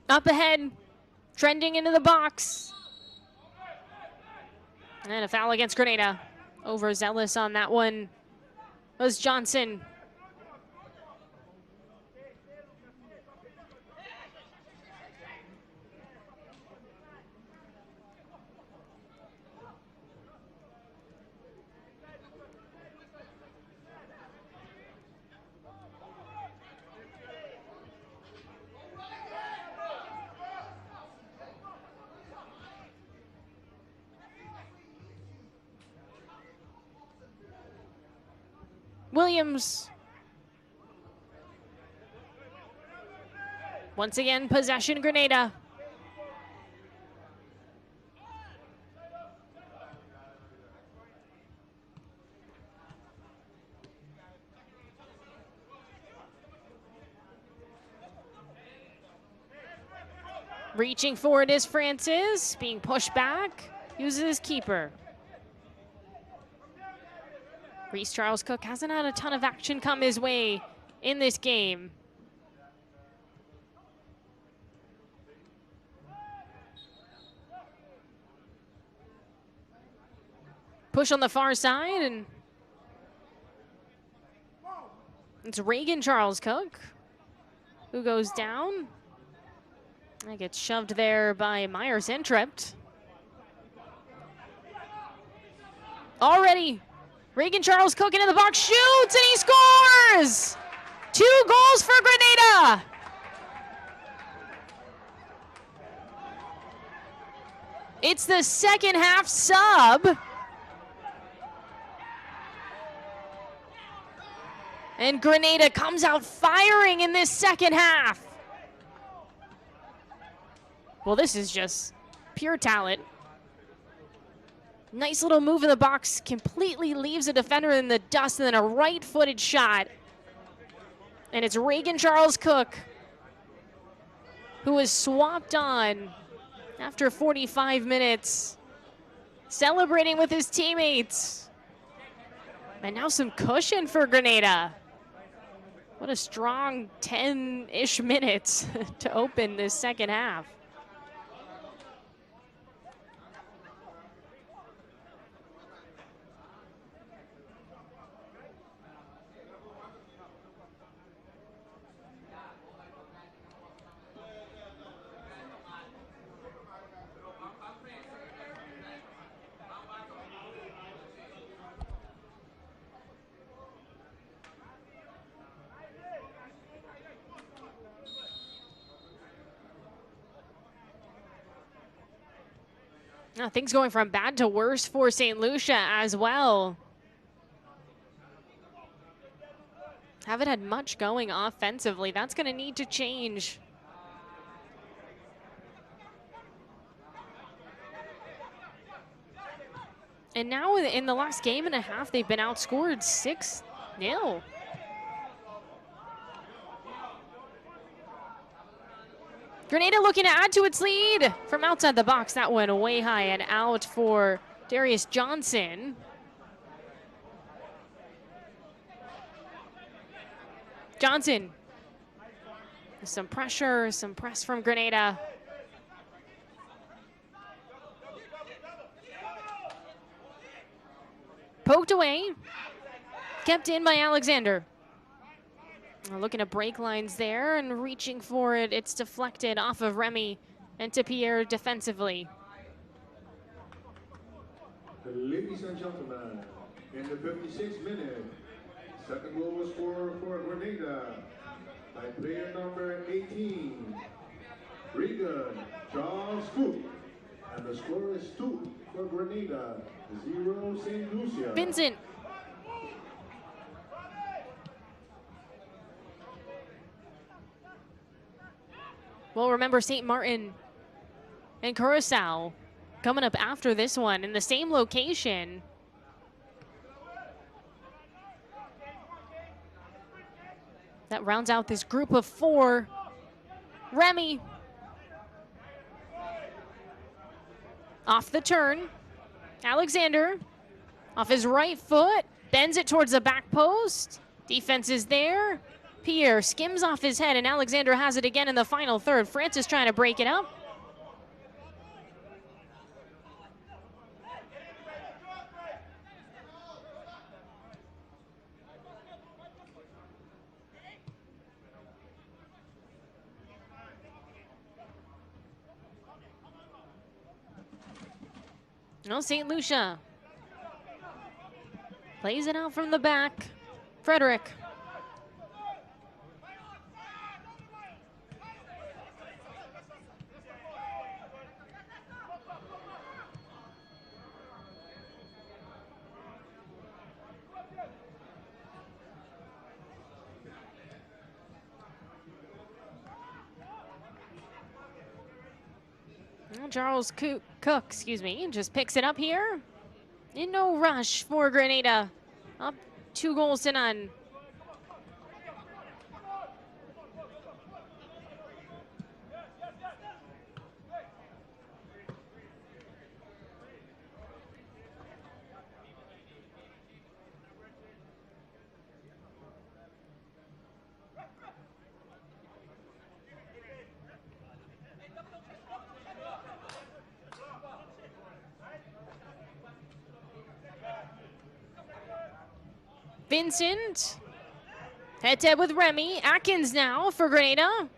Up ahead, trending into the box. And a foul against Grenada. Overzealous on that one was Johnson. Williams. Once again, possession Grenada. Reaching for it is Francis, being pushed back, uses his keeper. Reese Charles Cook hasn't had a ton of action come his way in this game. Push on the far side, and it's Reagan Charles Cook who goes down. And gets shoved there by Myers Intript. Already, Reagan Charles Cook into the box, shoots, and he scores! 2 goals for Grenada! It's the second half sub. And Grenada comes out firing in this second half. Well, this is just pure talent. Nice little move in the box, completely leaves a defender in the dust, and then a right-footed shot. And it's Reagan Charles Cook, who was swapped on after 45 minutes, celebrating with his teammates. And now some cushion for Grenada. What a strong 10-ish minutes to open this second half. Things going from bad to worse for St. Lucia as well. Haven't had much going offensively. That's going to need to change. And now in the last game and a half, they've been outscored 6-0. Grenada looking to add to its lead from outside the box. That went way high and out for Darius Johnson. Johnson. Some pressure, some press from Grenada. Poked away. Kept in by Alexander. Looking to break lines there and reaching for it. It's deflected off of Remy and to Pierre defensively. Ladies and gentlemen, in the 56th minute, second goal was for Grenada by player number 18, Regan Charles Cook. And the score is 2 for Grenada, 0 St. Lucia. Vincent. Well, remember, St. Martin and Curacao coming up after this one in the same location. That rounds out this group of 4. Remy. Off the turn. Alexander off his right foot. Bends it towards the back post. Defense is there. Pierre skims off his head, and Alexander has it again in the final third. Francis trying to break it up. No, St. Lucia plays it out from the back. Frederick. Charles Cook, excuse me, just picks it up here. In no rush for Grenada. Up 2-0. Vincent, head-to-head with Remy. Atkins now for Grenada.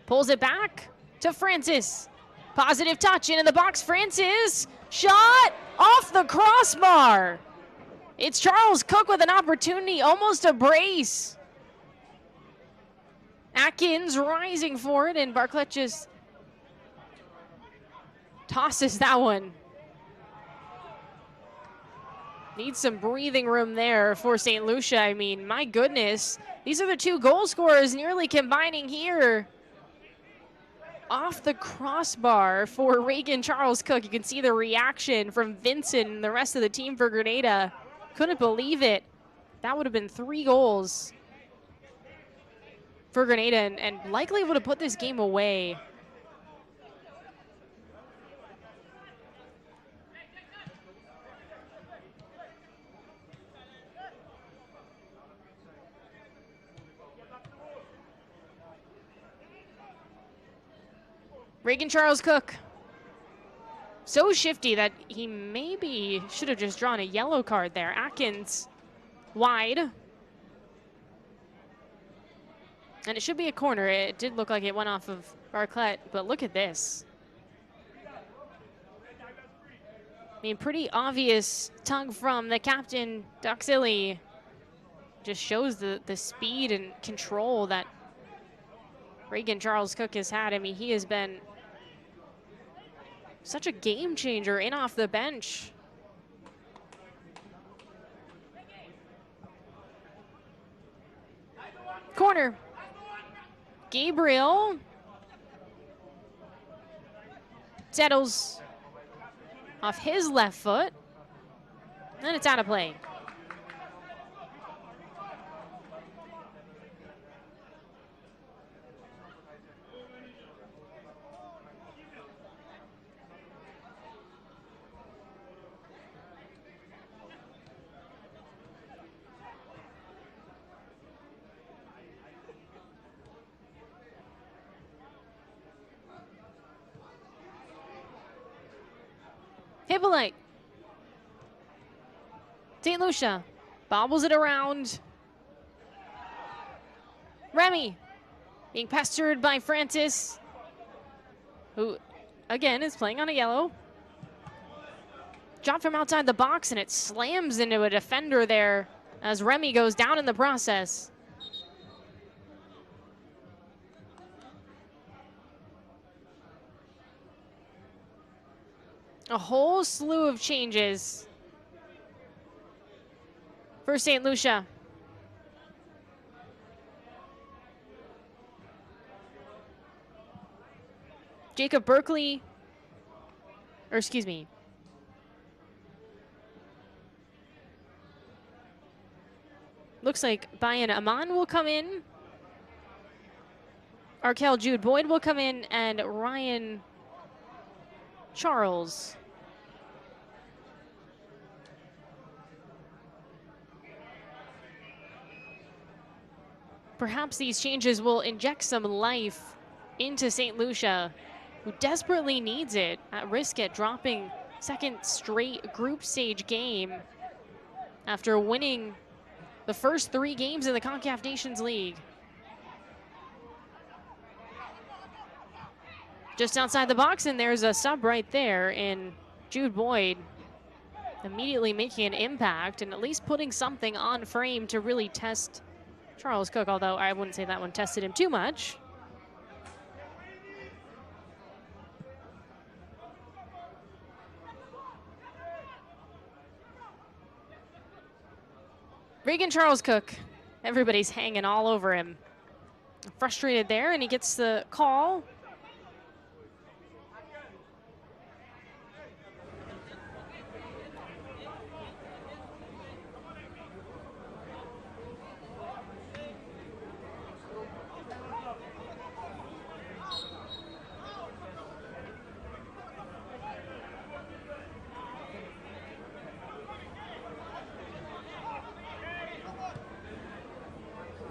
Pulls it back to Francis. Positive touch in the box. Francis, shot off the crossbar. It's Charles Cook with an opportunity, almost a brace. Atkins rising for it, and Bartlett just tosses that one. Needs some breathing room there for St. Lucia. I mean, my goodness. These are the 2 goal scorers nearly combining here. Off the crossbar for Reagan Charles Cook. You can see the reaction from Vincent and the rest of the team for Grenada. Couldn't believe it. That would have been 3 goals for Grenada and likely would have put this game away. Reagan Charles Cook, so shifty that he maybe should have just drawn a yellow card there. Atkins wide. And it should be a corner. It did look like it went off of Bartlett, but look at this. I mean, pretty obvious tug from the captain, Duxilly. Just shows the speed and control that Reagan Charles Cook has had. I mean, he has been such a game changer in off the bench. Corner. Gabriel settles off his left foot, and it's out of play. Hippolyte. St. Lucia bobbles it around. Remy being pestered by Francis, who again is playing on a yellow. Dropped from outside the box and it slams into a defender there as Remy goes down in the process. A whole slew of changes for St. Lucia. Jacob Berkeley Or excuse me. Looks like Bayan Aman will come in. Arkel Jude Boyd will come in, and Ryan Charles. Perhaps these changes will inject some life into St. Lucia, who desperately needs it, at risk at dropping second straight group stage game after winning the first 3 games in the Concacaf Nations League. Just outside the box, and there's a sub right there in Jude Boyd, immediately making an impact and at least putting something on frame to really test Charles Cook, although I wouldn't say that one tested him too much. Regan Charles Cook, everybody's hanging all over him. Frustrated there, and he gets the call.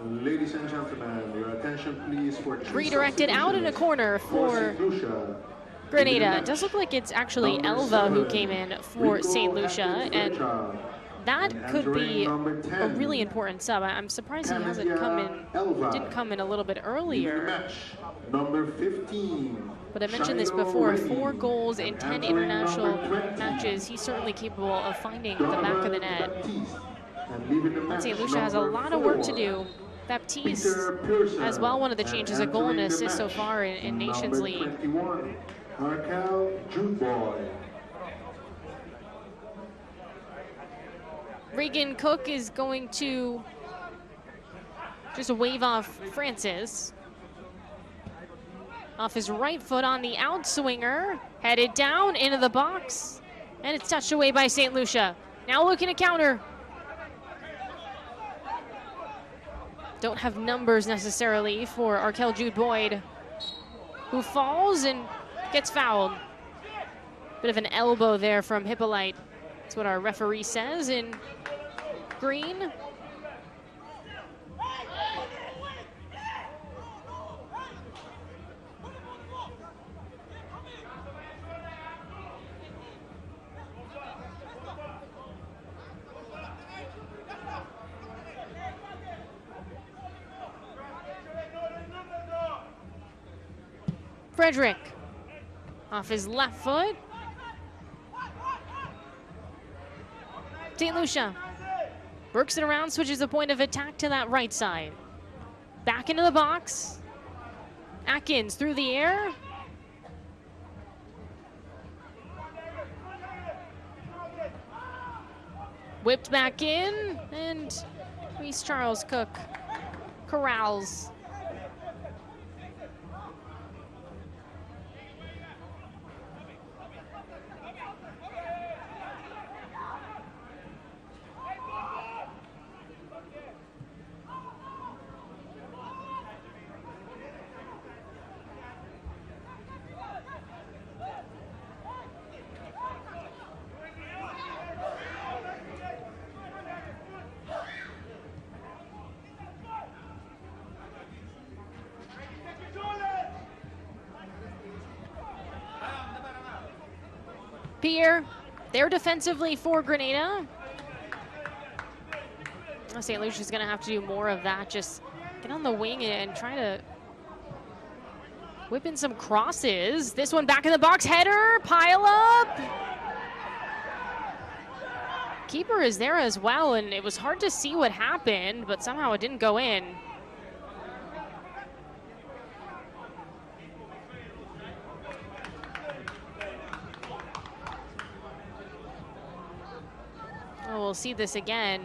Ladies and gentlemen, your attention please for redirected out in a corner for Grenada. It does look like it's actually Elva who came in for St. Lucia, and that could be a really important sub. I'm surprised he hasn't come in, didn't come in a little bit earlier. Number 15. But I mentioned this before, 4 goals in 10 international matches. He's certainly capable of finding the back of the net. St. Lucia has a lot of work to do. Baptiste as well, one of the changes, a goal and an assist so far in Nations League. Regan Cook is going to just wave off Francis. Off his right foot on the outswinger, headed down into the box, and it's touched away by St. Lucia. Now looking to counter. Don't have numbers necessarily for Arkel Jude Boyd, who falls and gets fouled. Bit of an elbow there from Hippolyte. That's what our referee says in green. Frederick off his left foot. St. Lucia works it around, switches the point of attack to that right side. Back into the box. Atkins through the air. Whipped back in, and Reese Charles Cook corrals. Pierre, there defensively for Grenada. St. Lucia's gonna have to do more of that. Just get on the wing and try to whip in some crosses. This one back in the box, header, pile up. Keeper is there as well, and it was hard to see what happened, but somehow it didn't go in. Oh, we'll see this again.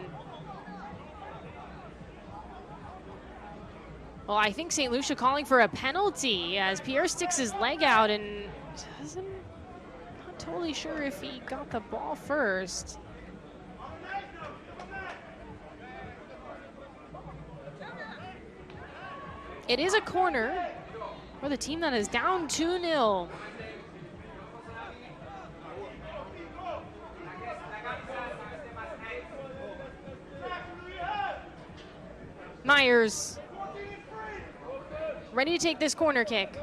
Well, I think St. Lucia calling for a penalty as Pierre sticks his leg out and doesn't, not totally sure if he got the ball first. It is a corner for the team that is down 2-0. Myers, ready to take this corner kick.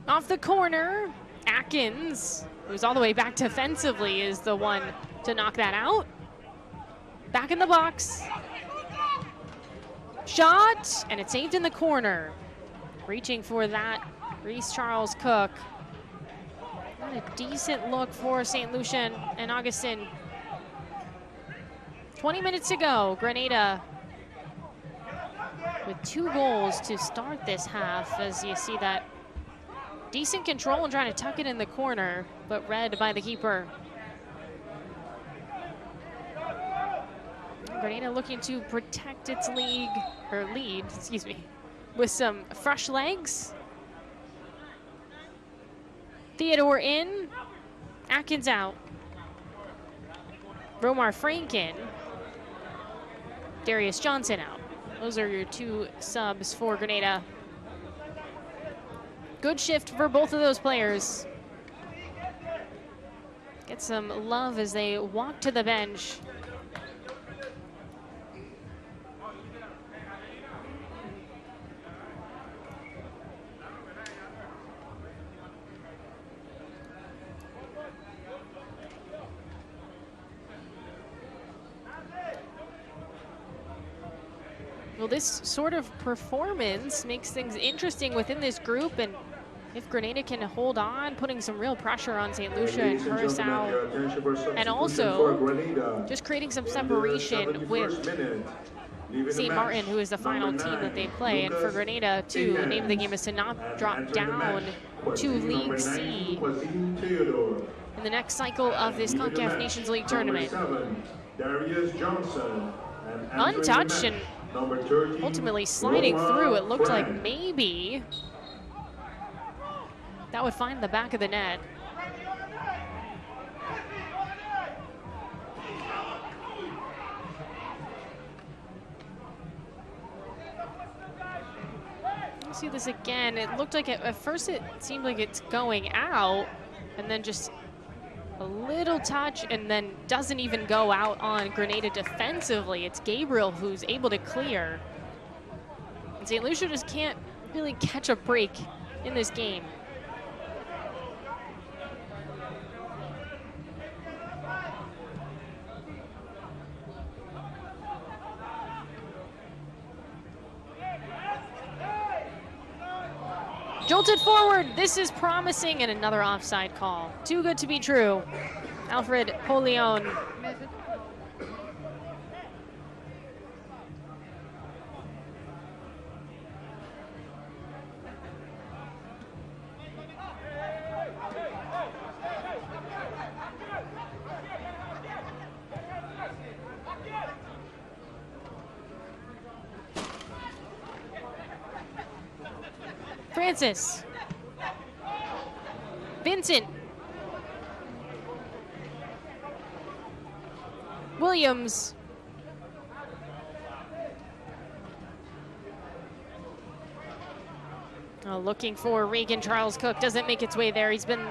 Off the corner, Atkins, who's all the way back defensively, is the one to knock that out. Back in the box. Shot, and it's saved in the corner. Reaching for that, Reese Charles Cook. Not a decent look for St. Lucia and Augustin. 20 minutes to go. Grenada with 2 goals to start this half, as you see that decent control and trying to tuck it in the corner, but read by the keeper. Grenada looking to protect its lead, excuse me, with some fresh legs. Theodore in, Atkins out. Romar Franken, Darius Johnson out. Those are your 2 subs for Grenada. Good shift for both of those players. Get some love as they walk to the bench. Well, this sort of performance makes things interesting within this group, and if Grenada can hold on, putting some real pressure on St. Lucia and Curaçao, and also just creating some separation with St. Martin, who is the final team that they play. And for Grenada, too, the name of the game is to not drop down to League C in the next cycle of this Concacaf Nations League tournament. Untouched and ultimately sliding through. It looked like maybe that would find the back of the net. Let's see this again. It looked like at first it seemed like it's going out, and then just a little touch, and then doesn't even go out on Grenada defensively. It's Gabriel who's able to clear. And St. Lucia just can't really catch a break in this game. Jolted forward, this is promising, and another offside call. Too good to be true. Alfred Polion. Francis. Vincent. Williams. Oh, looking for Regan Charles Cook. Doesn't make its way there. He's been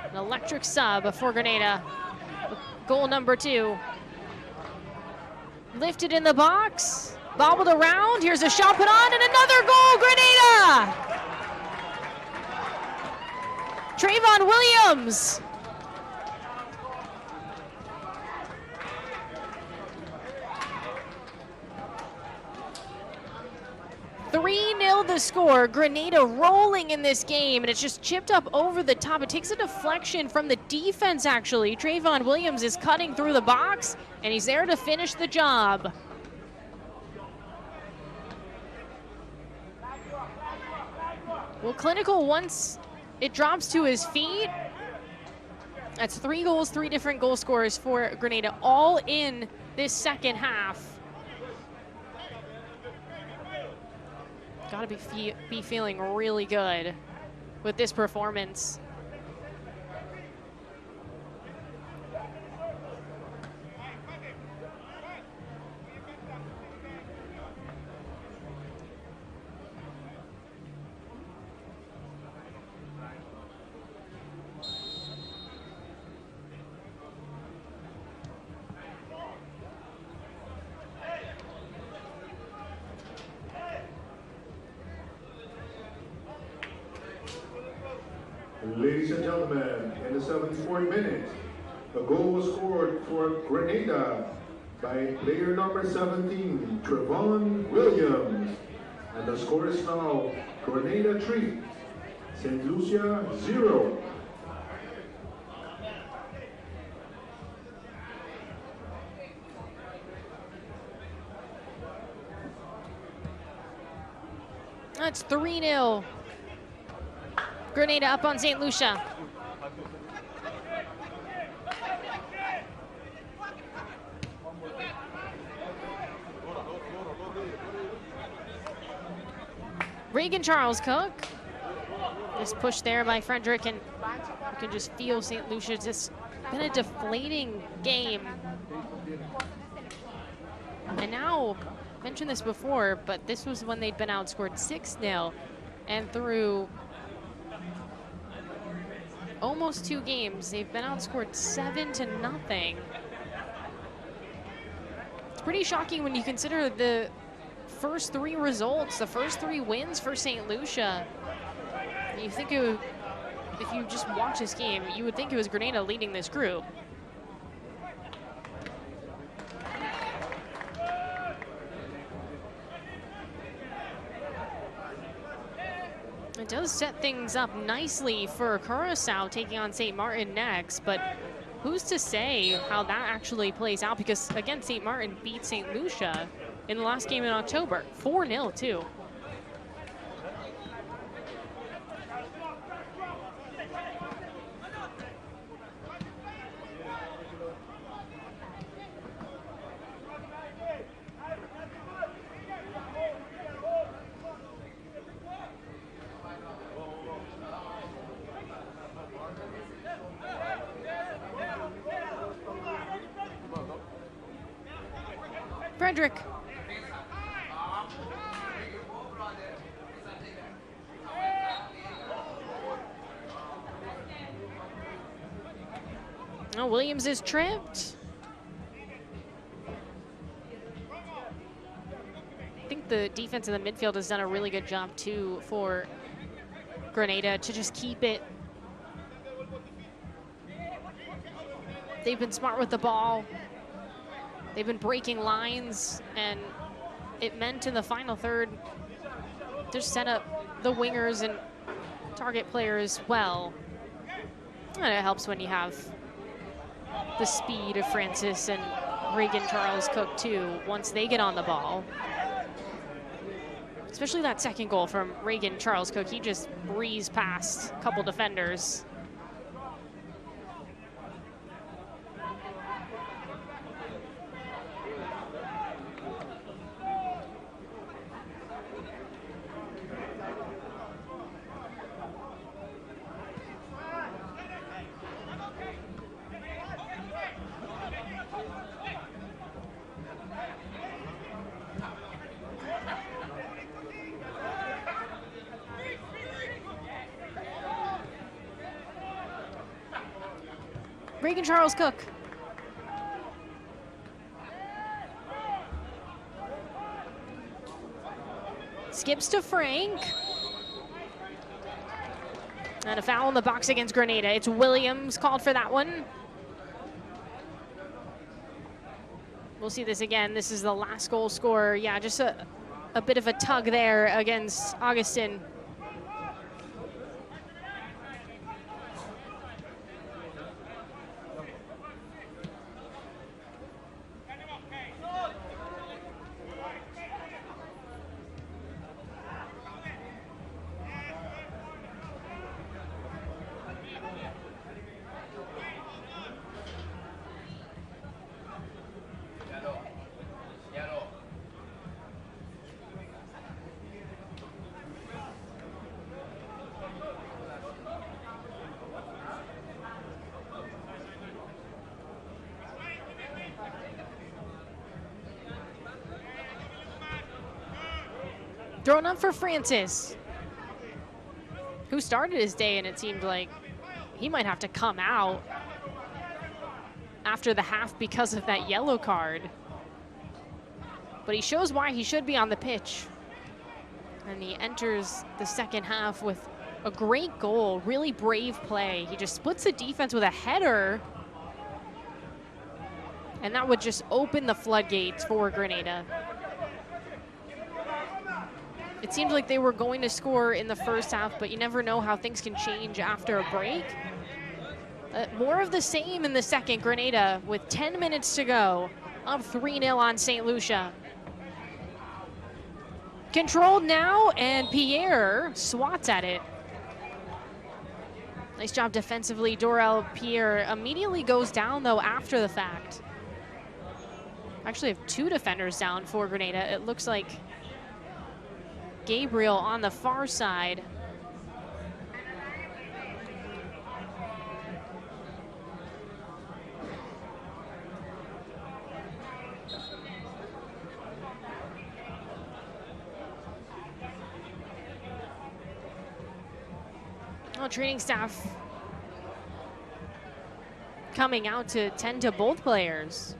an electric sub for Grenada. Goal number 2. Lifted in the box. Bobbled around. Here's a shot put on, and another goal, Grenada! Trayvon Williams. 3-0 the score. Grenada rolling in this game, and it's just chipped up over the top. It takes a deflection from the defense, actually. Trayvon Williams is cutting through the box, and he's there to finish the job. Well, Clinical, once it drops to his feet, that's 3 goals, 3 different goal scorers for Grenada, all in this second half. Got to be feeling really good with this performance. Ladies and gentlemen, in the 74th minute, a goal was scored for Grenada by player number 17, Trayvon Williams. And the score is now Grenada 3, St. Lucia 0. That's 3-0. Grenada up on St. Lucia. Reagan Charles Cook. This push there by Frederick, and you can just feel St. Lucia just been a deflating game. And now, I mentioned this before, but this was when they'd been outscored 6-0, and through almost 2 games, they've been outscored 7-0. It's pretty shocking when you consider the first 3 results, the first 3 wins for St. Lucia. You think it would, if you just watch this game, you would think it was Grenada leading this group. It does set things up nicely for Curacao taking on St. Martin next, but who's to say how that actually plays out? Because, again, St. Martin beat St. Lucia in the last game in October, 4-0 too. Frederick. Oh, Williams is tripped. I think the defense in the midfield has done a really good job too for Grenada to just keep it. They've been smart with the ball. They've been breaking lines, and it meant in the final third to set up the wingers and target players well. And it helps when you have the speed of Francis and Reagan Charles Cook too, once they get on the ball. Especially that second goal from Reagan Charles Cook. He just breezed past a couple defenders. Reagan Charles Cook. Skips to Frank. And a foul in the box against Grenada. It's Williams called for that one. We'll see this again. This is the last goal scorer. Yeah, just a bit of a tug there against Augustin. Thrown up for Francis, who started his day, and it seemed like he might have to come out after the half because of that yellow card. But he shows why he should be on the pitch. And he enters the second half with a great goal, really brave play. He just splits the defense with a header. And that would just open the floodgates for Grenada. It seemed like they were going to score in the first half, but you never know how things can change after a break. More of the same in the second. Grenada with 10 minutes to go, up 3-0 on St. Lucia. Controlled now, and Pierre swats at it. Nice job defensively. Dorel Pierre immediately goes down, though, after the fact. Actually have 2 defenders down for Grenada. It looks like Gabriel on the far side. Well, training staff coming out to tend to both players.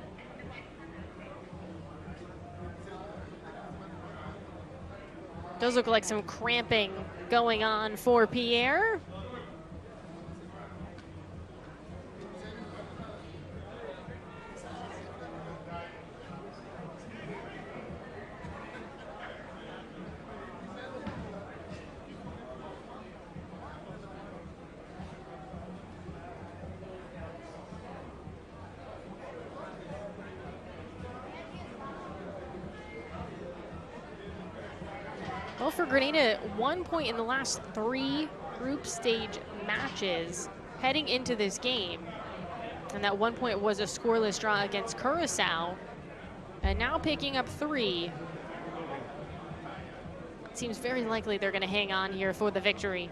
Does look like some cramping going on for Pierre. Well, for Grenada, 1 point in the last 3 group stage matches heading into this game. And that 1 point was a scoreless draw against Curacao. And now picking up 3. It seems very likely they're going to hang on here for the victory.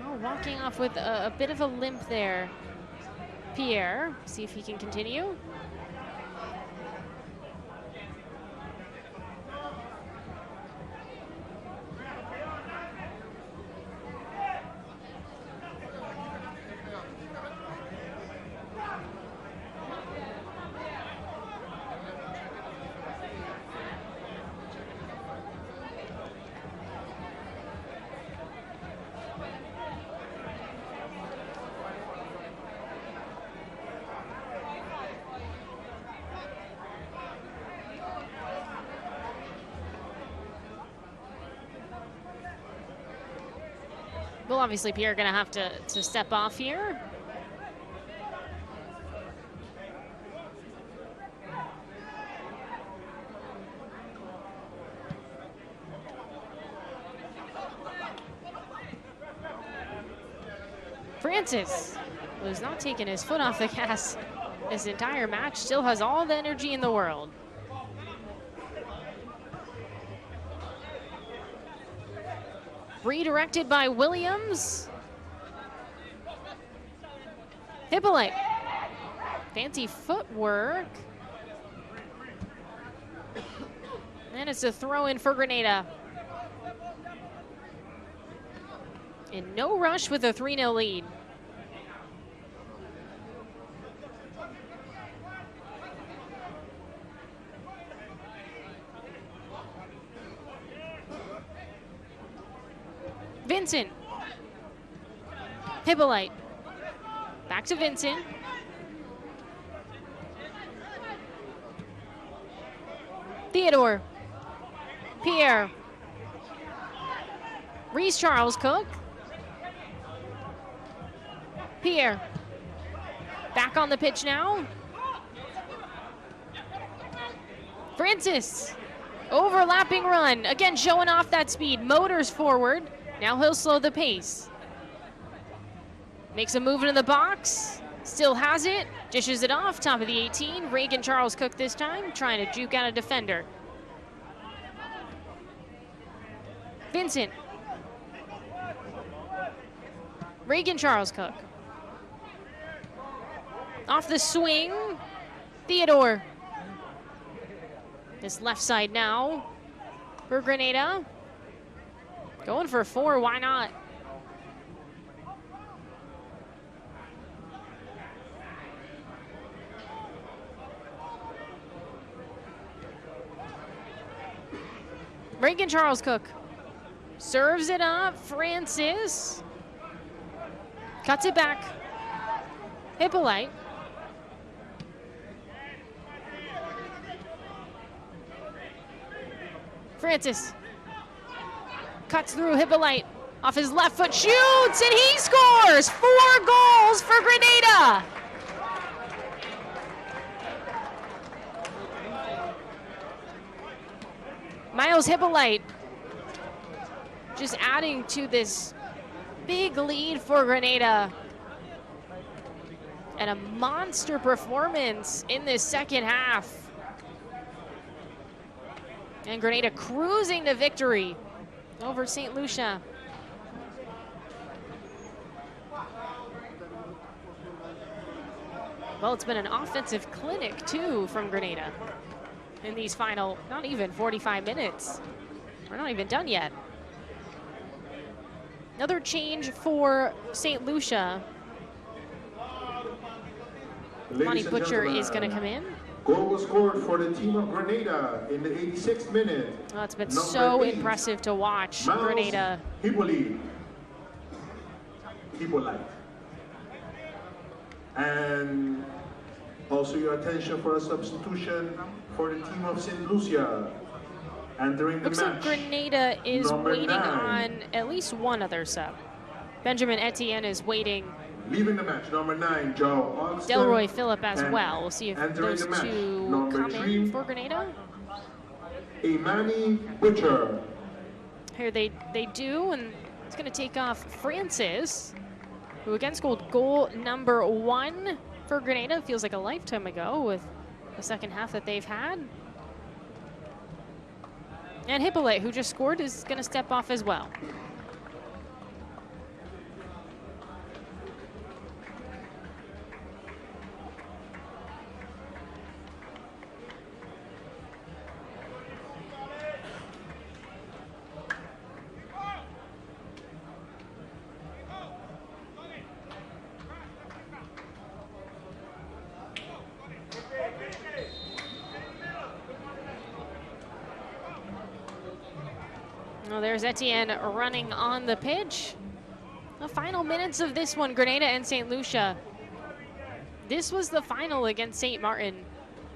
Oh, walking off with a bit of a limp there. Pierre, see if he can continue. Well, obviously, Pierre going to have to step off here. Francis, who's not taking his foot off the gas this entire match, still has all the energy in the world. Redirected by Williams. Hippolyte. Fancy footwork. And it's a throw in for Grenada. In no rush with a 3-0 lead. Vincent. Hippolyte. Back to Vincent. Theodore. Pierre. Reese Charles Cook. Pierre. Back on the pitch now. Francis. Overlapping run. Again, showing off that speed. Motors forward. Now he'll slow the pace. Makes a move into the box. Still has it. Dishes it off. Top of the 18. Reagan Charles Cook this time. Trying to juke out a defender. Vincent. Reagan Charles Cook. Off the swing. Theodore. This left side now for Grenada. Going for 4, why not? Reagan Charles Cook serves it up. Francis cuts it back. Hippolyte. Francis cuts through. Hippolyte off his left foot, shoots, and he scores! 4 goals for Grenada. Miles Hippolyte just adding to this big lead for Grenada. And a monster performance in this second half. And Grenada cruising to victory over St. Lucia. Well, it's been an offensive clinic, too, from Grenada in these final, not even 45 minutes. We're not even done yet. Another change for St. Lucia. Monty Butcher is going to come in. Goal was scored for the team of Grenada in the 86th minute. Well, it's been so impressive to watch Grenada. Hippolyte. And also your attention for a substitution for the team of St. Lucia. Entering the match. Looks like Grenada is waiting on at least one other sub. Benjamin Etienne is waiting. Leaving the match, number 9, Joe Austin. Delroy Phillip as well. We'll see if those two come in for Grenada. Imani Butcher. Here they do, and it's going to take off Francis, who again scored goal number 1 for Grenada. Feels like a lifetime ago with the second half that they've had. And Hippolyte, who just scored, is going to step off as well. Well, there's Etienne running on the pitch. The final minutes of this one, Grenada and St. Lucia. This was the final against St. Martin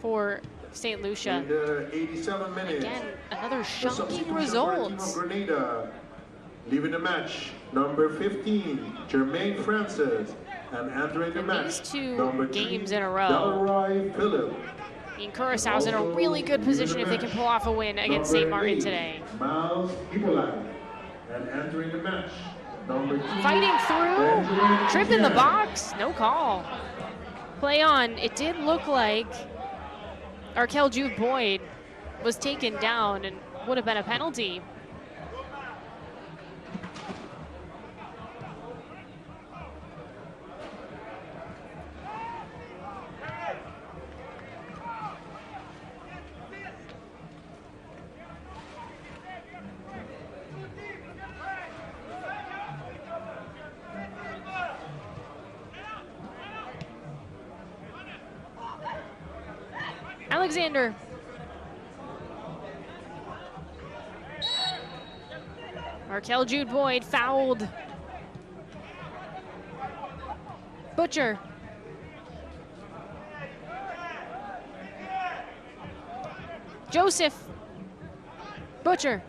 for St. Lucia. In the 87 minutes. Again, another shocking result. Grenada leaving the match, number 15, Jermaine Francis, and entering the match, these two number games 3, in a row. Delroy Phillip. And Curaçao's in a really good position if they can pull off a win against St. Martin today. Miles Hippolyte, and entering the match, number 2, fighting through, trip in the box, no call. Play on. It did look like Arkel Jude Boyd was taken down and would have been a penalty. Alexander. Arkel Jude Boyd fouled. Butcher. Joseph. Butcher.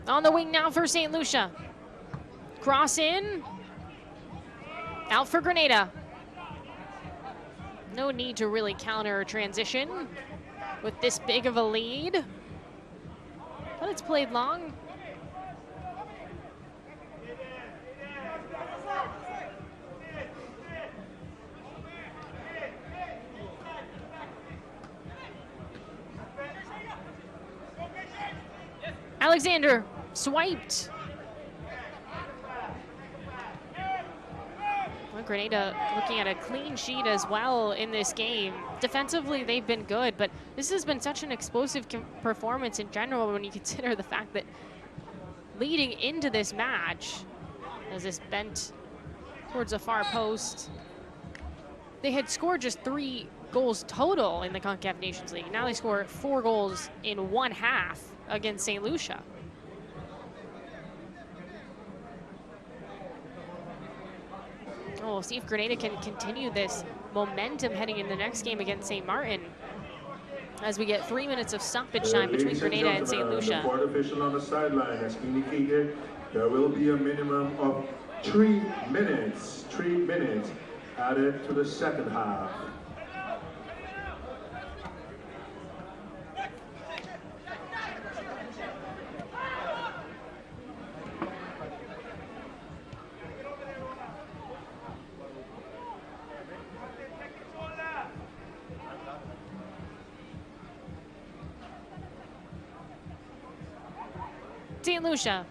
On the wing now for St. Lucia. Cross in. Out for Grenada. No need to really counter or transition with this big of a lead. But it's played long. Alexander swiped. Well, Grenada looking at a clean sheet as well in this game. Defensively, they've been good, but this has been such an explosive performance in general when you consider the fact that leading into this match, as this bent towards a far post, they had scored just 3 goals total in the Concacaf Nations League. Now they score 4 goals in 1 half against St. Lucia. Oh, we'll see if Grenada can continue this momentum heading in the next game against St. Martin, as we get 3 minutes of stoppage time between Grenada and St. Lucia. The court official on the sideline has indicated there will be a minimum of 3 minutes added to the second half. St. Lucia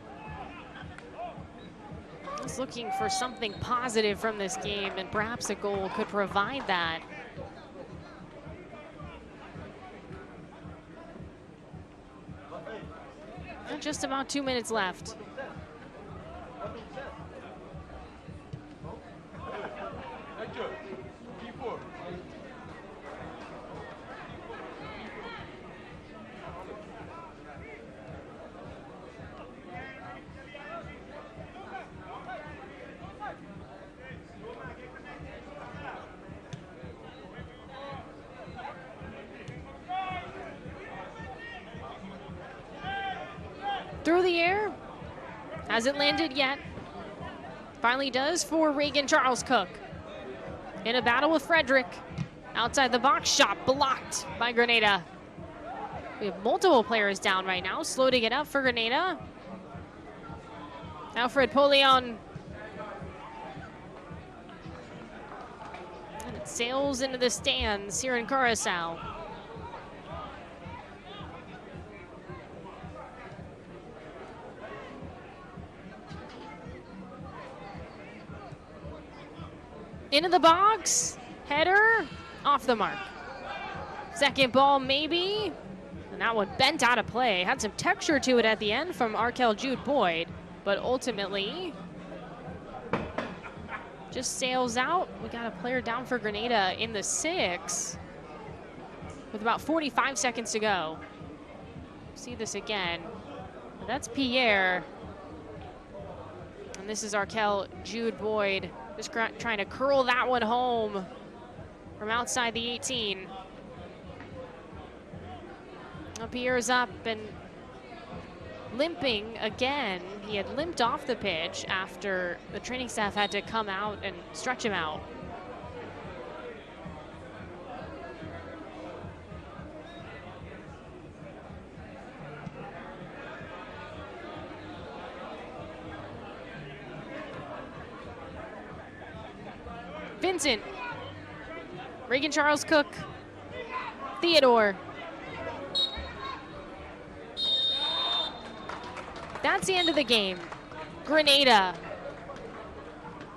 is looking for something positive from this game, and perhaps a goal could provide that. And just about 2 minutes left. Through the air, hasn't landed yet. Finally does for Reagan Charles Cook. In a battle with Frederick. Outside the box, shot blocked by Grenada. We have multiple players down right now. Slow to get up for Grenada. Alfred Polion. And it sails into the stands here in Curacao. Into the box, header, off the mark. Second ball maybe, and that one bent out of play. Had some texture to it at the end from Arkel Jude Boyd, but ultimately just sails out. We got a player down for Grenada in the 6 with about 45 seconds to go. See this again. That's Pierre, and this is Arkel Jude Boyd. Just trying to curl that one home from outside the 18. Pierre's up and limping again. He had limped off the pitch after the training staff had to come out and stretch him out. Vincent, Reagan Charles Cook, Theodore. That's the end of the game. Grenada,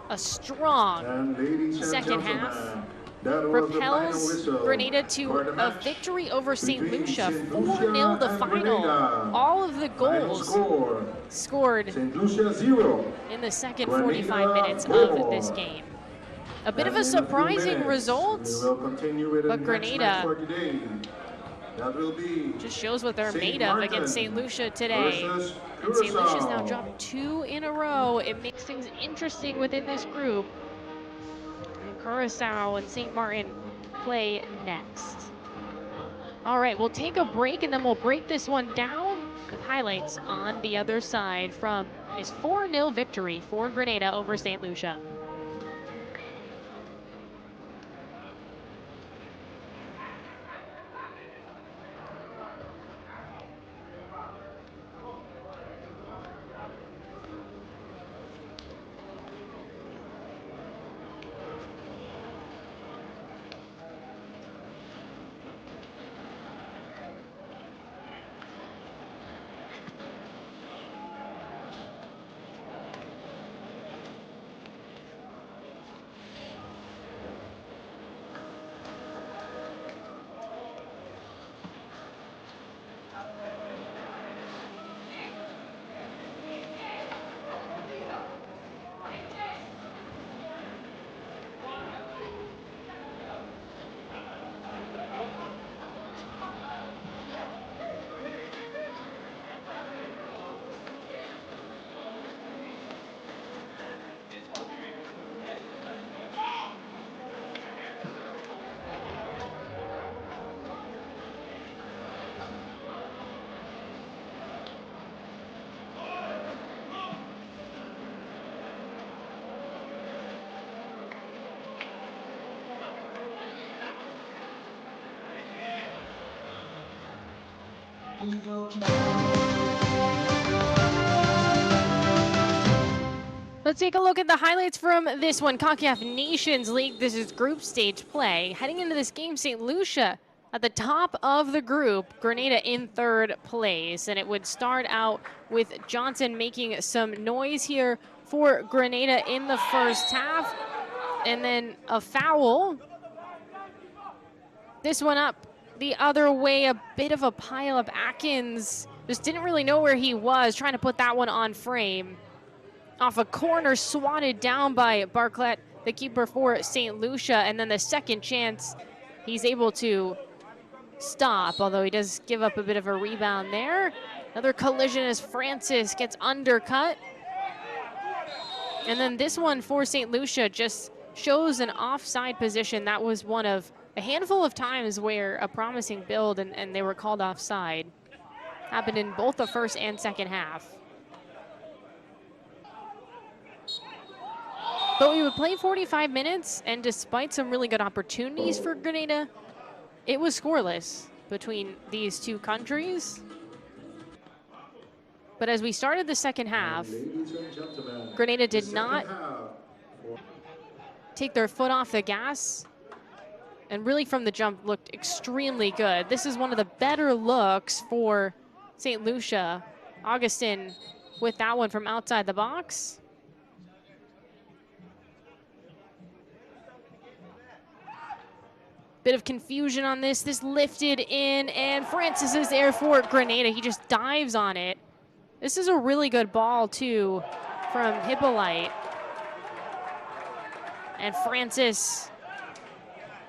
a strong second half, propels Grenada to a victory over St. Lucia, 4-0 the final. All of the goals scored in the second 45 minutes of this game. A bit of a surprising result, but Grenada That will be just shows what they're St. made of Martin against St. Lucia today. versus And St. Lucia's now Curacao. dropped 2 in a row. It makes things interesting within this group. And Curacao and St. Martin play next. All right, we'll take a break and then we'll break this one down with highlights on the other side from this 4-0 victory for Grenada over St. Lucia. Let's take a look at the highlights from this one. Concacaf Nations League. This is group stage play. Heading into this game, St. Lucia at the top of the group, Grenada in third place. And it would start out with Johnson making some noise here for Grenada in the first half. And then a foul. This one up the other way, a bit of a pile-up. Atkins just didn't really know where he was, trying to put that one on frame. Off a corner, swatted down by Barclay, the keeper for St. Lucia. And then the second chance, he's able to stop, although he does give up a bit of a rebound there. Another collision as Francis gets undercut. And then this one for St. Lucia just shows an offside position. That was one of a handful of times where a promising build and they were called offside. Happened in both the first and second half. But we would play 45 minutes, and despite some really good opportunities for Grenada, it was scoreless between these two countries. But as we started the second half, Grenada did not take their foot off the gas, and really from the jump looked extremely good. This is one of the better looks for St. Lucia. Augustin with that one from outside the box. Bit of confusion on this. This lifted in, and Francis is there for Grenada. He just dives on it. This is a really good ball, too, from Hippolyte. And Francis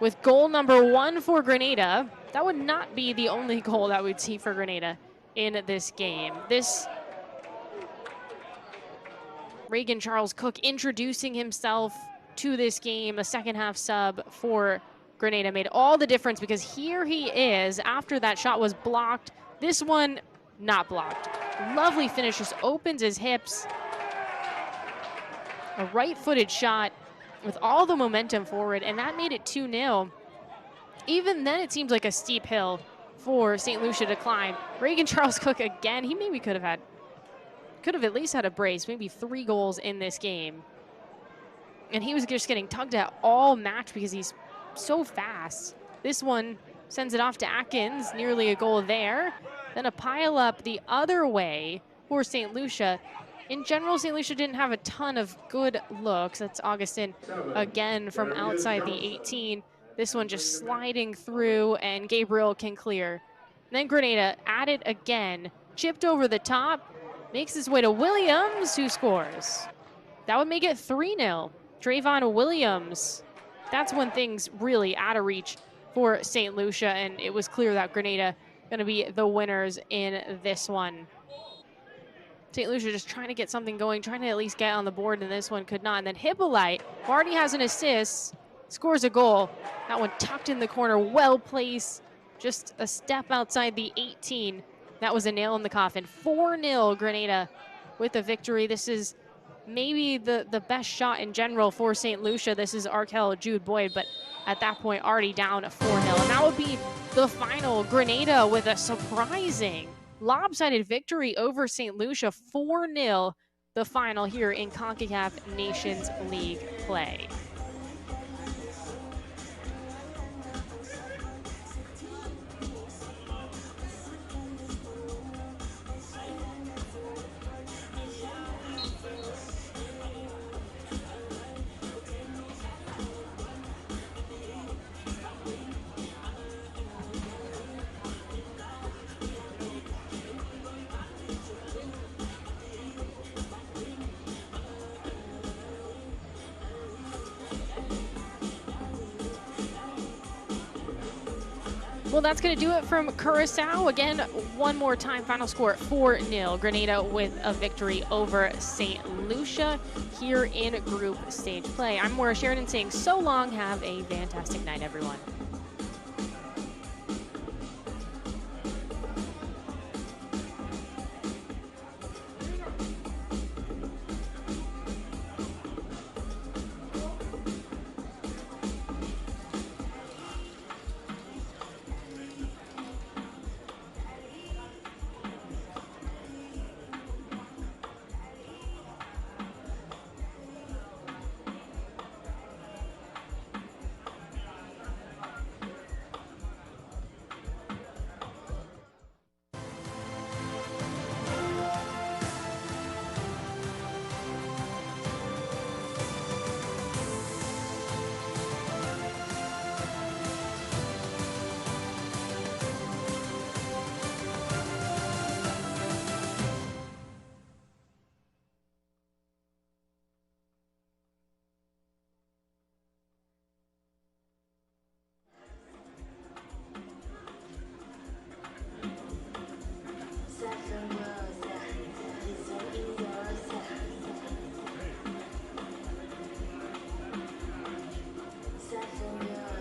with goal number 1 for Grenada. That would not be the only goal that we'd see for Grenada in this game. This Reagan Charles Cook introducing himself to this game, a second half sub for Grenada, made all the difference, because here he is after that shot was blocked. This one not blocked. Lovely finish, just opens his hips. A right-footed shot with all the momentum forward, and that made it 2-0. Even then, it seems like a steep hill for St. Lucia to climb. Reagan Charles Cook again. He maybe could have at least had a brace, maybe 3 goals in this game. And he was just getting tugged at all match because he's so fast. This one sends it off to Atkins, nearly a goal there. Then a pile up the other way for St. Lucia. In general, St. Lucia didn't have a ton of good looks. That's Augustin again from outside the 18. This one just sliding through, and Gabriel can clear. And then Grenada at it again, chipped over the top, makes his way to Williams, who scores. That would make it 3-0. Trayvon Williams. That's when things really out of reach for St. Lucia, and it was clear that Grenada going to be the winners in this one. St. Lucia just trying to get something going, trying to at least get on the board, and this one could not. And then Hippolyte, who already has an assist, scores a goal. That one tucked in the corner, well placed, just a step outside the 18. That was a nail in the coffin. 4-0 Grenada with the victory. This is maybe the best shot in general for St. Lucia. This is Arkell Jude Boyd, but at that point already down 4-0. And that would be the final. Grenada with a surprising lopsided victory over St. Lucia, 4-0, the final here in Concacaf Nations League play. Well, that's going to do it from Curacao. Again, one more time, final score 4-0. Grenada with a victory over St. Lucia here in group stage play. I'm Maura Sheridan saying so long. Have a fantastic night, everyone.